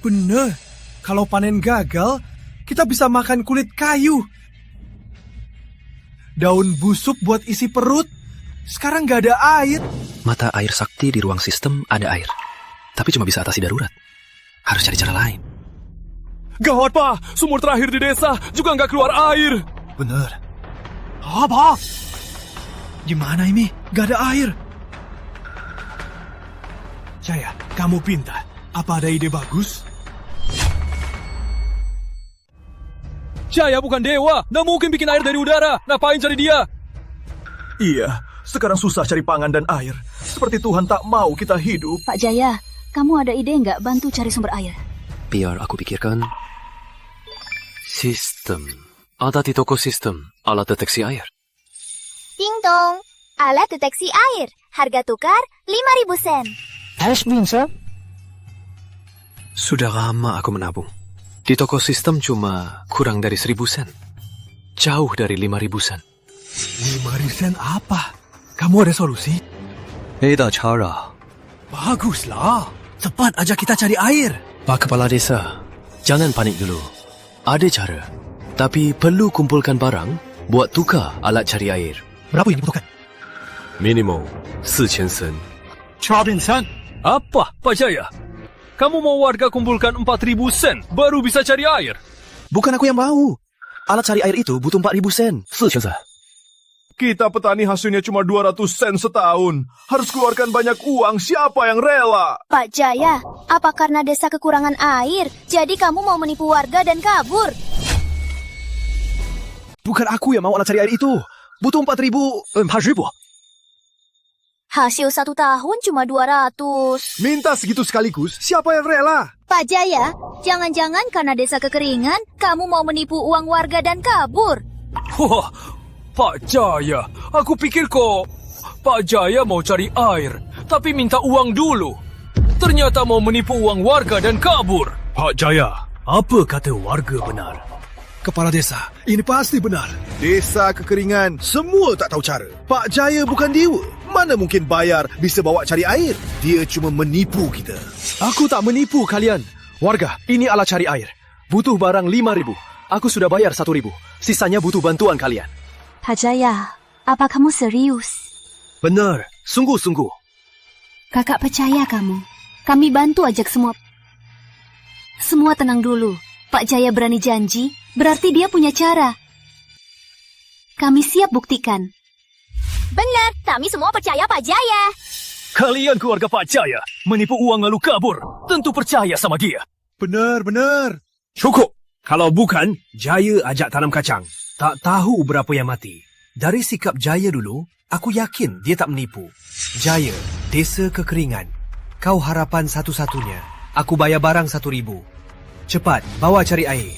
Bener. Kalau panen gagal, kita bisa makan kulit kayu. Daun busuk buat isi perut. Sekarang gak ada air. Mata air sakti di ruang sistem ada air. Tapi cuma bisa atasi darurat. Harus cari cara lain. Gawat, Pak. Sumur terakhir di desa juga nggak keluar air. Bener. Apa? Gimana ini? Gak ada air. Jaya, kamu pintar. Apa ada ide bagus? Jaya bukan dewa. Nggak mungkin bikin air dari udara. Ngapain cari dia? Iya, sekarang susah cari pangan dan air. Seperti Tuhan tak mau kita hidup. Pak Jaya, kamu ada ide nggak bantu cari sumber air? Biar aku pikirkan. Sistem. Ada di toko sistem alat deteksi air. Ding dong, alat deteksi air. Harga tukar 5.000 sen. Has been, sir. Sudah lama aku menabung. Di toko sistem cuma kurang dari 1.000 sen. Jauh dari 5.000 sen. 5.000 sen apa? Kamu ada solusi? Ada cara. Baguslah. Cepat ajak kita cari air. Pak Kepala Desa, jangan panik dulu. Ada cara. Tapi perlu kumpulkan barang buat tukar alat cari air. Berapa yang dibutuhkan? Minimum 4,000 sen. 4,000 sen? Apa, Pak Jaya? Kamu mau warga kumpulkan 4.000 sen baru bisa cari air? Bukan aku yang mau. Alat cari air itu butuh 4.000 sen. 4,000 sen. Kita petani hasilnya cuma 200 sen setahun. Harus keluarkan banyak uang, siapa yang rela? Pak Jaya, apa karena desa kekurangan air? Jadi kamu mau menipu warga dan kabur? Bukan aku yang mau alat cari air itu. Butuh 4.000. Hasil 1 tahun cuma 200. Minta segitu sekaligus, siapa yang rela? Pak Jaya, jangan-jangan karena desa kekeringan, kamu mau menipu uang warga dan kabur? Wah, Pak Jaya, aku pikir kok Pak Jaya mau cari air, tapi minta uang dulu. Ternyata mau menipu uang warga dan kabur. Pak Jaya, apa kata warga benar? Kepala desa, ini pasti benar. Desa kekeringan, semua tak tahu cara. Pak Jaya bukan dewa. Mana mungkin bayar bisa bawa cari air? Dia cuma menipu kita. Aku tak menipu kalian. Warga, ini alat cari air. Butuh barang 5.000. Aku sudah bayar 1.000. Sisanya butuh bantuan kalian. Pak Jaya, apa kamu serius? Benar, sungguh-sungguh. Kakak percaya kamu. Kami bantu ajak semua. Semua tenang dulu. Pak Jaya berani janji, berarti dia punya cara. Kami siap buktikan. Benar, kami semua percaya Pak Jaya. Kalian keluarga Pak Jaya menipu uang lalu kabur. Tentu percaya sama dia. Benar. Cukup. Kalau bukan, Jaya ajak tanam kacang. Tak tahu berapa yang mati. Dari sikap Jaya dulu, aku yakin dia tak menipu. Jaya, desa kekeringan. Kau harapan satu-satunya. Aku bayar barang 1.000. Cepat, bawa cari air.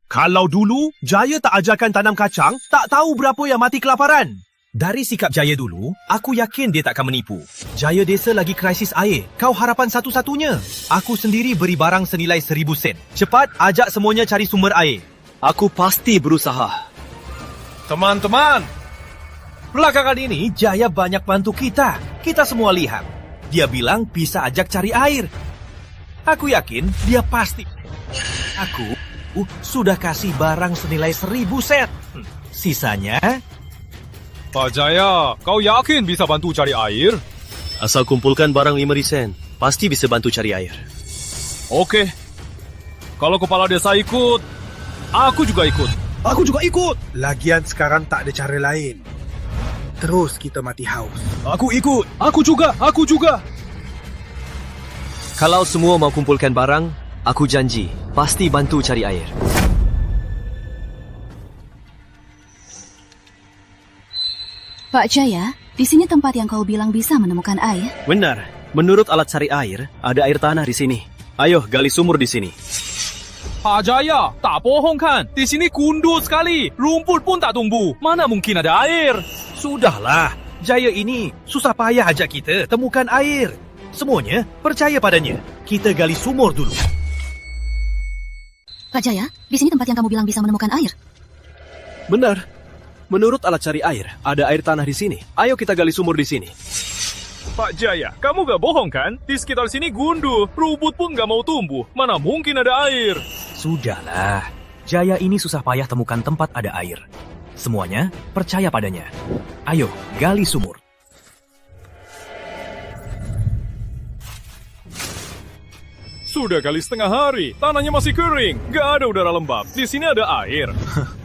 Kalau dulu Jaya tak ajarkan tanam kacang, tak tahu berapa yang mati kelaparan. Dari sikap Jaya dulu, aku yakin dia takkan menipu. Jaya desa lagi krisis air. Kau harapan satu-satunya. Aku sendiri beri barang senilai 1.000 sen. Cepat, ajak semuanya cari sumber air. Aku pasti berusaha. Teman-teman, belakangan ini Jaya banyak bantu kita. Kita semua lihat. Dia bilang bisa ajak cari air. Aku yakin dia pasti. Aku sudah kasih barang senilai 1.000 set. Sisanya... Pak Jaya, kau yakin bisa bantu cari air? Asal kumpulkan barang 5.000 sen, pasti bisa bantu cari air. Oke. Kalau kepala desa ikut, aku juga ikut. Aku juga ikut. Lagian sekarang tak ada cara lain. Terus kita mati haus. Aku ikut. Aku juga. Kalau semua mau kumpulkan barang, aku janji, pasti bantu cari air. Pak Jaya, di sini tempat yang kau bilang bisa menemukan air. Benar. Menurut alat cari air, ada air tanah di sini. Ayo, gali sumur di sini. Pak Jaya, tak bohong kan? Di sini gundul sekali. Rumput pun tak tumbuh. Mana mungkin ada air? Sudahlah, Jaya ini susah payah ajak kita temukan air. Semuanya percaya padanya. Kita gali sumur dulu. Pak Jaya, di sini tempat yang kamu bilang bisa menemukan air. Benar. menurut alat cari air, ada air tanah di sini. Ayo kita gali sumur di sini. Pak Jaya, kamu gak bohong kan? Di sekitar sini gunduh, rumput pun gak mau tumbuh. Mana mungkin ada air? Sudahlah, Jaya ini susah payah temukan tempat ada air. Semuanya percaya padanya. Ayo, gali sumur. Sudah kali setengah hari, tanahnya masih kering. Gak ada udara lembab. Di sini ada air.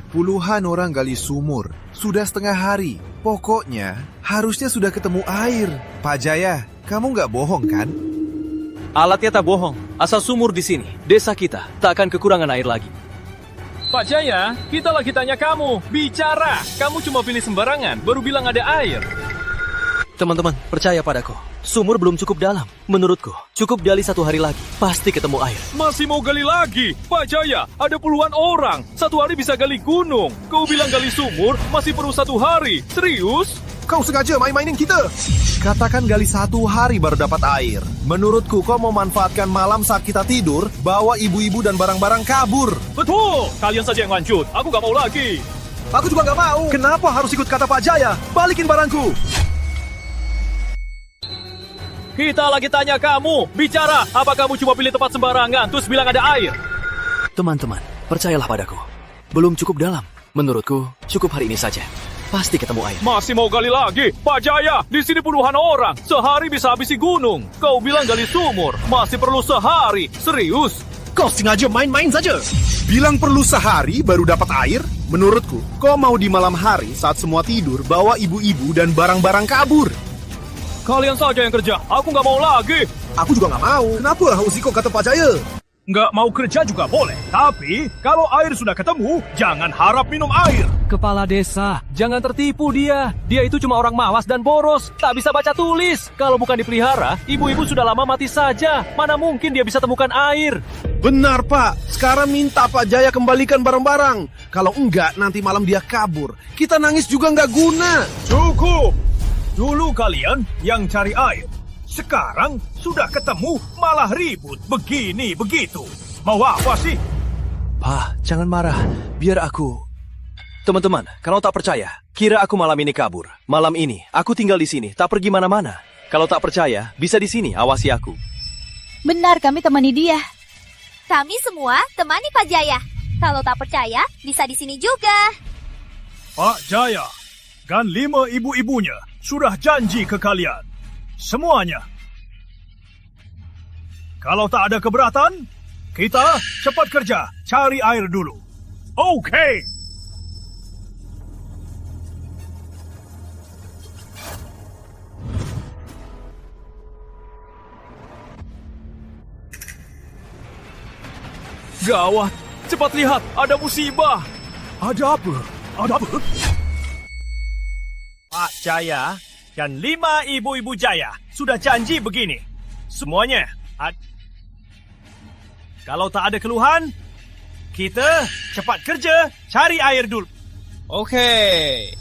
Puluhan orang gali sumur. Sudah setengah hari. Pokoknya, harusnya sudah ketemu air. Pak Jaya, kamu nggak bohong kan? Alatnya tak bohong. Asal sumur di sini, desa kita tak akan kekurangan air lagi. Pak Jaya, kita lagi tanya kamu. Bicara. Kamu cuma pilih sembarangan, baru bilang ada air. Teman-teman, percaya padaku. Sumur belum cukup dalam. Menurutku, cukup gali 1 hari lagi. Pasti ketemu air. Masih mau gali lagi? Pak Jaya, ada puluhan orang. 1 hari bisa gali gunung. Kau bilang gali sumur, masih perlu 1 hari. Serius? Kau sengaja main-mainin kita. Katakan gali 1 hari baru dapat air. Menurutku kau mau manfaatkan malam saat kita tidur, bawa ibu-ibu dan barang-barang kabur. Betul! Kalian saja yang lanjut. Aku gak mau lagi. Aku juga gak mau. Kenapa harus ikut kata Pak Jaya? Balikin barangku. Kita lagi tanya kamu. Bicara. Apa kamu cuma pilih tempat sembarangan, terus bilang ada air? Teman-teman, percayalah padaku. Belum cukup dalam. Menurutku, cukup hari ini saja. Pasti ketemu air. Masih mau gali lagi? Pak Jaya, di sini puluhan orang. Sehari bisa habisi gunung. Kau bilang gali sumur. Masih perlu sehari. Serius? Kau sengaja main-main saja. Bilang perlu sehari baru dapat air? Menurutku, kau mau di malam hari saat semua tidur, bawa ibu-ibu dan barang-barang kabur. Kalian saja yang kerja. Aku nggak mau lagi. Aku juga nggak mau. Kenapa harus ikut kata Pak Jaya? Nggak mau kerja juga boleh. Tapi, kalau air sudah ketemu, jangan harap minum air. Kepala desa, jangan tertipu dia. Dia itu cuma orang malas dan boros. Tak bisa baca tulis. Kalau bukan dipelihara, ibu-ibu sudah lama mati saja. Mana mungkin dia bisa temukan air? Benar, Pak. Sekarang minta Pak Jaya kembalikan barang-barang. Kalau enggak, nanti malam dia kabur. Kita nangis juga nggak guna. Cukup! Dulu kalian yang cari air. Sekarang sudah ketemu malah ribut begini begitu. Mau apa sih? Pak, jangan marah. Biar aku... Teman-teman, kalau tak percaya, kira aku malam ini kabur. Malam ini, aku tinggal di sini, tak pergi mana-mana. Kalau tak percaya, bisa di sini, awasi aku. Benar, kami temani dia. Kami semua temani Pak Jaya. Kalau tak percaya, bisa di sini juga. Pak Jaya, kan 5 ibu-ibunya sudah janji ke kalian. Semuanya. Kalau tak ada keberatan, kita cepat kerja, cari air dulu. Oke. Gawat, cepat lihat, ada musibah. Ada apa? Ada apa? Pak Jaya dan 5 ibu-ibu Jaya sudah janji begini. Semuanya. Kalau tak ada keluhan, kita cepat kerja, cari air dulu. Oke.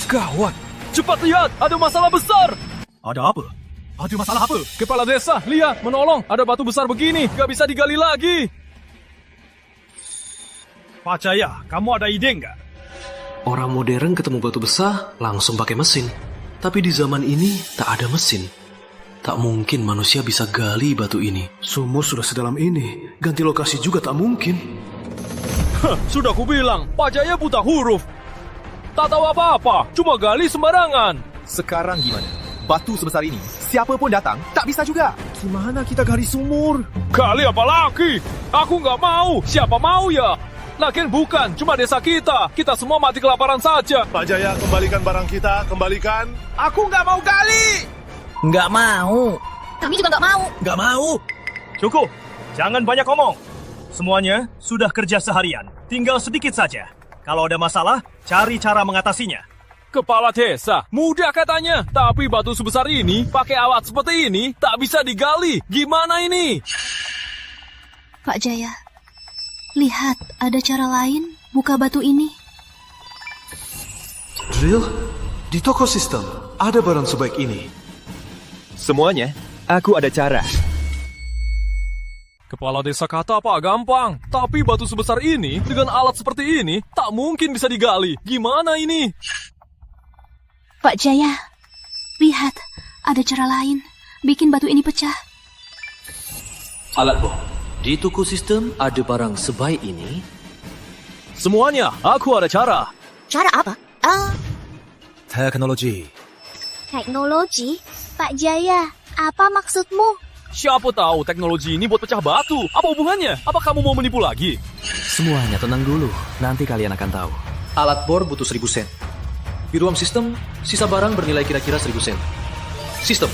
Gawat, cepat lihat, ada masalah besar. Ada apa? Ada masalah apa? Kepala desa, lihat, menolong. Ada batu besar begini, gak bisa digali lagi. Pak Jaya, kamu ada ide nggak? Orang modern ketemu batu besar, langsung pakai mesin. Tapi di zaman ini, tak ada mesin. Tak mungkin manusia bisa gali batu ini. Sumur sudah sedalam ini, ganti lokasi juga tak mungkin. Sudah kubilang, Pak Jaya buta huruf. Tak tahu apa-apa, cuma gali sembarangan. Sekarang gimana? Batu sebesar ini, siapapun datang, tak bisa juga. Gimana kita gali sumur? Gali apa lagi? Aku nggak mau. Siapa mau ya? Lagian bukan, cuma desa kita. Kita semua mati kelaparan saja. Pak Jaya, kembalikan barang kita, kembalikan. Aku nggak mau gali. Nggak mau. Kami juga nggak mau. Nggak mau. Cukup, jangan banyak ngomong. Semuanya sudah kerja seharian. Tinggal sedikit saja. Kalau ada masalah, cari cara mengatasinya. Kepala desa, mudah katanya. Tapi batu sebesar ini, pakai alat seperti ini, tak bisa digali. Gimana ini? Pak Jaya, lihat, ada cara lain buka batu ini. Drill, di toko sistem ada barang sebaik ini. semuanya, aku ada cara. Kepala desa kata apa gampang, tapi batu sebesar ini dengan alat seperti ini tak mungkin bisa digali. Gimana ini? Pak Jaya, lihat, ada cara lain. Bikin batu ini pecah. Alat bom. Di toko sistem ada barang sebaik ini. Semuanya, aku ada cara. Cara apa? Teknologi. Teknologi? Pak Jaya, apa maksudmu? Siapa tahu teknologi ini buat pecah batu. Apa hubungannya? Apa kamu mau menipu lagi? Semuanya tenang dulu, nanti kalian akan tahu. Alat bor butuh 1000 sen. Di ruang sistem, sisa barang bernilai kira-kira 1000 sen. Sistem,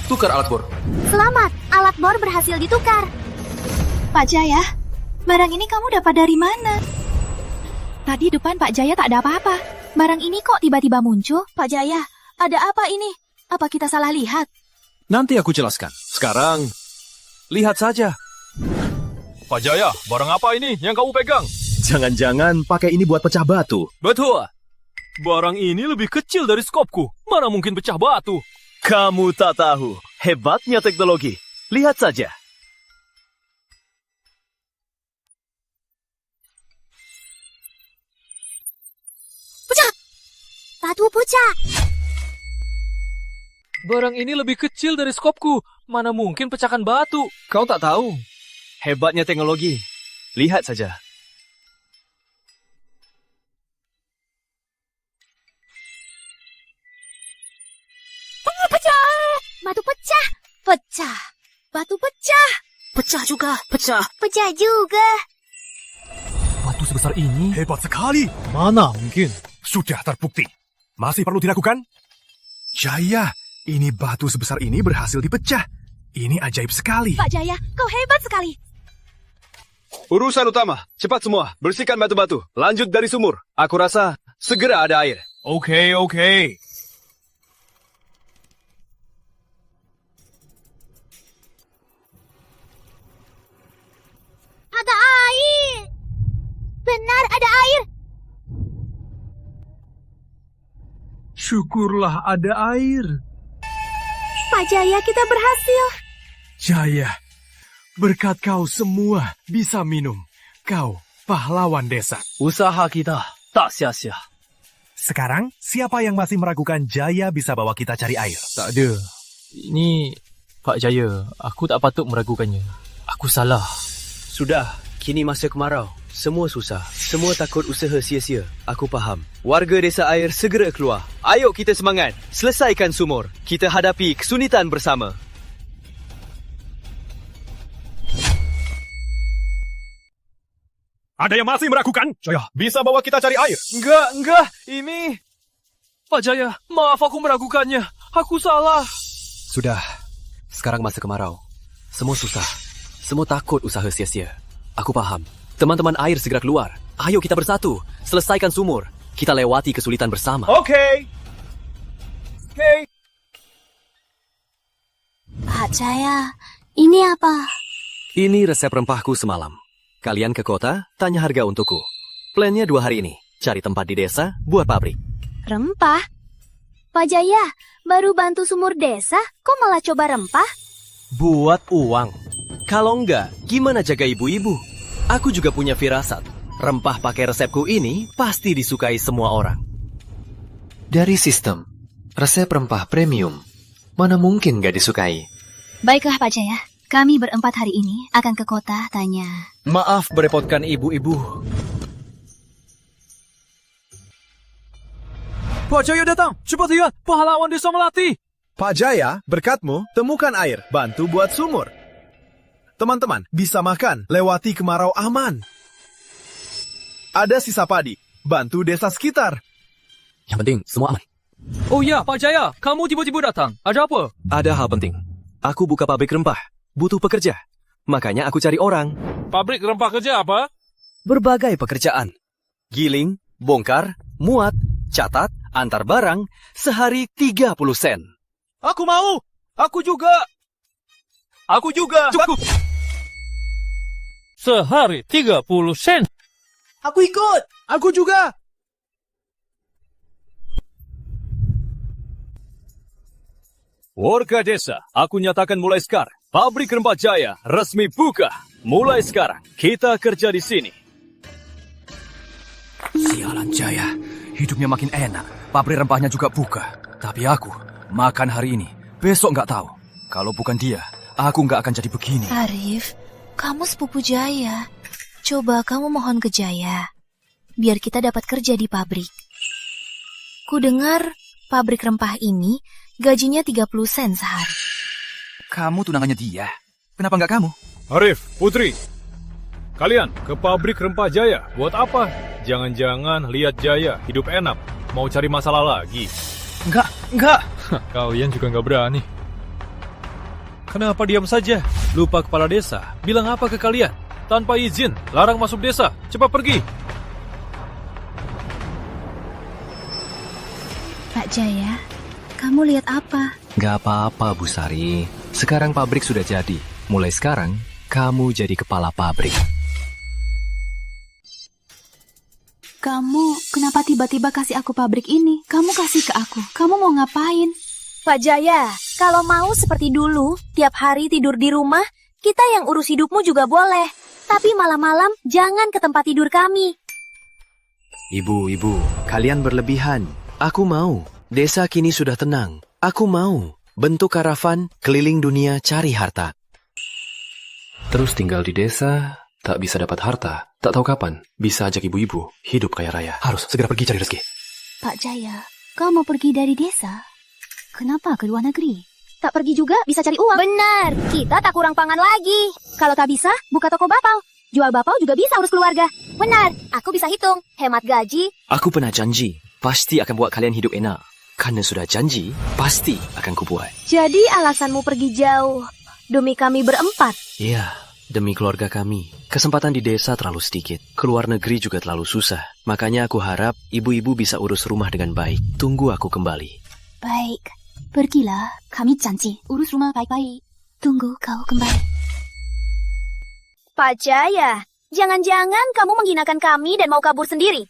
tukar alat bor. Selamat, alat bor berhasil ditukar. Pak Jaya, barang ini kamu dapat dari mana? Tadi depan Pak Jaya tak ada apa-apa. Barang ini kok tiba-tiba muncul? Pak Jaya, ada apa ini? Apa kita salah lihat? Nanti aku jelaskan. Sekarang, lihat saja. Pak Jaya, barang apa ini yang kamu pegang? Jangan-jangan pakai ini buat pecah batu. Betul. Barang ini lebih kecil dari skopku. Mana mungkin pecah batu? Kamu tak tahu. Hebatnya teknologi. Lihat saja. Pecah! Batu pecah! Barang ini lebih kecil dari skopku. Mana mungkin pecahkan batu? Kau tak tahu. Hebatnya teknologi. Lihat saja. Pecah! Batu pecah! Pecah! Batu pecah! Pecah juga, pecah. Pecah juga! Batu sebesar ini? Hebat sekali. Mana mungkin? Sudah terbukti. Masih perlu dilakukan? Jaya, ini batu sebesar ini berhasil dipecah. Ini ajaib sekali. Pak Jaya, kau hebat sekali. Urusan utama. Cepat semua. Bersihkan batu-batu. Lanjut dari sumur. Aku rasa segera ada air. Oke. Ada air! Benar ada air! Syukurlah ada air. Pak Jaya, kita berhasil. Jaya, berkat kau semua bisa minum. Kau pahlawan desa. Usaha kita tak sia-sia. Sekarang, siapa yang masih meragukan Jaya bisa bawa kita cari air? Tak ada. Ini Pak Jaya, aku tak patut meragukannya. Aku salah. Sudah, kini masa kemarau. Semua susah. Semua takut usaha sia-sia. Aku faham. Warga desa air segera keluar. Ayo kita semangat. Selesaikan sumur. Kita hadapi kesulitan bersama. Ada yang masih meragukan? Jaya, bisa bawa kita cari air? Enggak. Ini... Pak Jaya, maaf aku meragukannya. Aku salah. Sudah, sekarang masa kemarau. Semua susah. Semua takut usaha sia-sia. Aku paham. Teman-teman air segera keluar. Ayo kita bersatu. Selesaikan sumur. Kita lewati kesulitan bersama. Oke. Pak Jaya, ini apa? Ini resep rempahku semalam. Kalian ke kota, tanya harga untukku. Plannya 2 hari ini. Cari tempat di desa, buat pabrik. Rempah? Pak Jaya, baru bantu sumur desa, kok malah coba rempah? Buat uang. Kalau enggak, gimana jaga ibu-ibu? Aku juga punya firasat. Rempah pakai resepku ini pasti disukai semua orang. Dari sistem, resep rempah premium. Mana mungkin gak disukai? Baiklah Pak Jaya, kami berempat hari ini akan ke kota tanya. Maaf merepotkan ibu-ibu. Pak Jaya datang. Cepat lihat, pahlawan desa Melati. Pak Jaya, berkatmu, temukan air, bantu buat sumur. Teman-teman, bisa makan, lewati kemarau aman. Ada sisa padi, bantu desa sekitar. Yang penting, semua aman. Oh ya, Pak Jaya, kamu tiba-tiba datang. Ada apa? Ada hal penting. Aku buka pabrik rempah. Butuh pekerja. Makanya aku cari orang. Pabrik rempah kerja apa? Berbagai pekerjaan. Giling, bongkar, muat, catat, antar barang, sehari 30 sen. Aku mau. Aku juga. Cukup. Sehari 30 sen. Aku ikut. Aku juga. Warga desa, aku nyatakan mulai sekarang, pabrik Rempah Jaya resmi buka. Mulai sekarang, kita kerja di sini. Sialan Jaya, hidupnya makin enak. Pabrik rempahnya juga buka. Tapi aku makan hari ini, besok nggak tahu. Kalau bukan dia, aku nggak akan jadi begini. Arif, kamu sepupu Jaya. Coba kamu mohon ke Jaya, biar kita dapat kerja di pabrik. Ku dengar pabrik rempah ini gajinya 30 sen sehari. Kamu tunangannya dia. Kenapa nggak kamu? Arif, Putri, kalian ke pabrik Rempah Jaya. Buat apa? Jangan-jangan lihat Jaya hidup enak. Mau cari masalah lagi? Enggak. Kalian juga nggak berani. Kenapa diam saja? Lupa kepala desa. Bilang apa ke kalian? Tanpa izin, larang masuk desa. Cepat pergi. Pak Jaya, kamu lihat apa? Gak apa-apa, Bu Sari. Sekarang pabrik sudah jadi. Mulai sekarang, kamu jadi kepala pabrik. Kamu kenapa tiba-tiba kasih aku pabrik ini? Kamu kasih ke aku. Kamu mau ngapain? Pak Jaya, kalau mau seperti dulu, tiap hari tidur di rumah, kita yang urus hidupmu juga boleh. Tapi malam-malam jangan ke tempat tidur kami. Ibu, kalian berlebihan. Aku mau. Desa kini sudah tenang. Aku mau. Bentuk karavan keliling dunia cari harta. Terus tinggal di desa, tak bisa dapat harta. Tak tahu kapan bisa ajak ibu-ibu hidup kaya raya. Harus segera pergi cari rezeki. Pak Jaya, kau mau pergi dari desa? Kenapa ke luar negeri? Tak pergi juga bisa cari uang. Benar, kita tak kurang pangan lagi. Kalau tak bisa, buka toko bapau. Jual bapau juga bisa urus keluarga. Benar, aku bisa hitung. Hemat gaji. Aku pernah janji, pasti akan buat kalian hidup enak. Karena sudah janji, pasti akan kubuat. Jadi alasanmu pergi jauh demi kami berempat? Iya, demi keluarga kami. Kesempatan di desa terlalu sedikit. Keluar negeri juga terlalu susah. Makanya aku harap ibu-ibu bisa urus rumah dengan baik. Tunggu aku kembali. Baik, pergilah. Kami janji urus rumah baik-baik. Tunggu kau kembali. Pak Jaya, jangan-jangan kamu menghinakan kami dan mau kabur sendiri?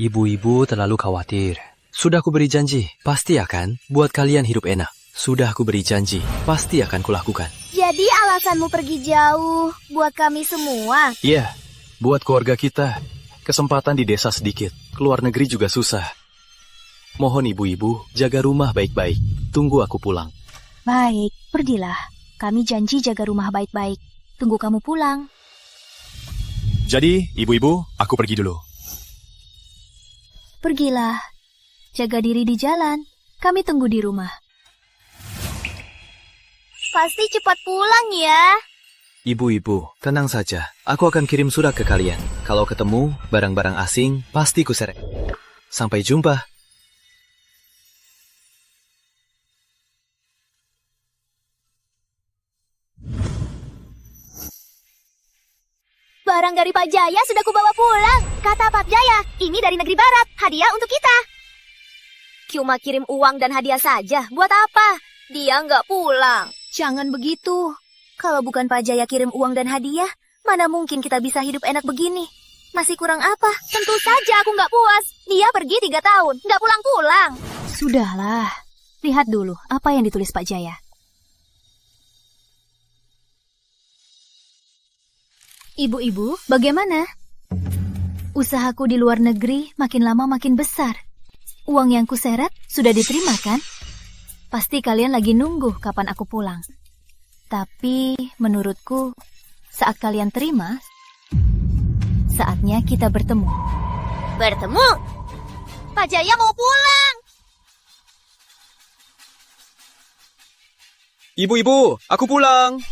Ibu-ibu terlalu khawatir. Sudah aku beri janji, pasti akan buat kalian hidup enak. Sudah aku beri janji, pasti akan kulakukan. Jadi alasanmu pergi jauh buat kami semua? Iya, buat keluarga kita. Kesempatan di desa sedikit, keluar negeri juga susah. Mohon ibu-ibu jaga rumah baik-baik. Tunggu aku pulang. Baik, pergilah. Kami janji jaga rumah baik-baik. Tunggu kamu pulang. Jadi, ibu-ibu, aku pergi dulu. Pergilah. Jaga diri di jalan. Kami tunggu di rumah. Pasti cepat pulang ya. Ibu-ibu, tenang saja. Aku akan kirim surat ke kalian. Kalau ketemu barang-barang asing, pasti kuseret. Sampai jumpa. Barang dari Pak Jaya sudah kubawa pulang. Kata Pak Jaya, ini dari negeri barat. Hadiah untuk kita. Cuma kirim uang dan hadiah saja. Buat apa? Dia nggak pulang. Jangan begitu. Kalau bukan Pak Jaya kirim uang dan hadiah, mana mungkin kita bisa hidup enak begini? Masih kurang apa? Tentu saja aku nggak puas. Dia pergi 3 tahun, nggak pulang-pulang. Sudahlah. Lihat dulu apa yang ditulis Pak Jaya. Ibu-ibu, bagaimana? Usahaku di luar negeri makin lama makin besar. Uang yang kuseret sudah diterima kan? Pasti kalian lagi nunggu kapan aku pulang. Tapi menurutku, saat kalian terima, saatnya kita bertemu. Bertemu? Pak Jaya mau pulang. Ibu-ibu, aku pulang.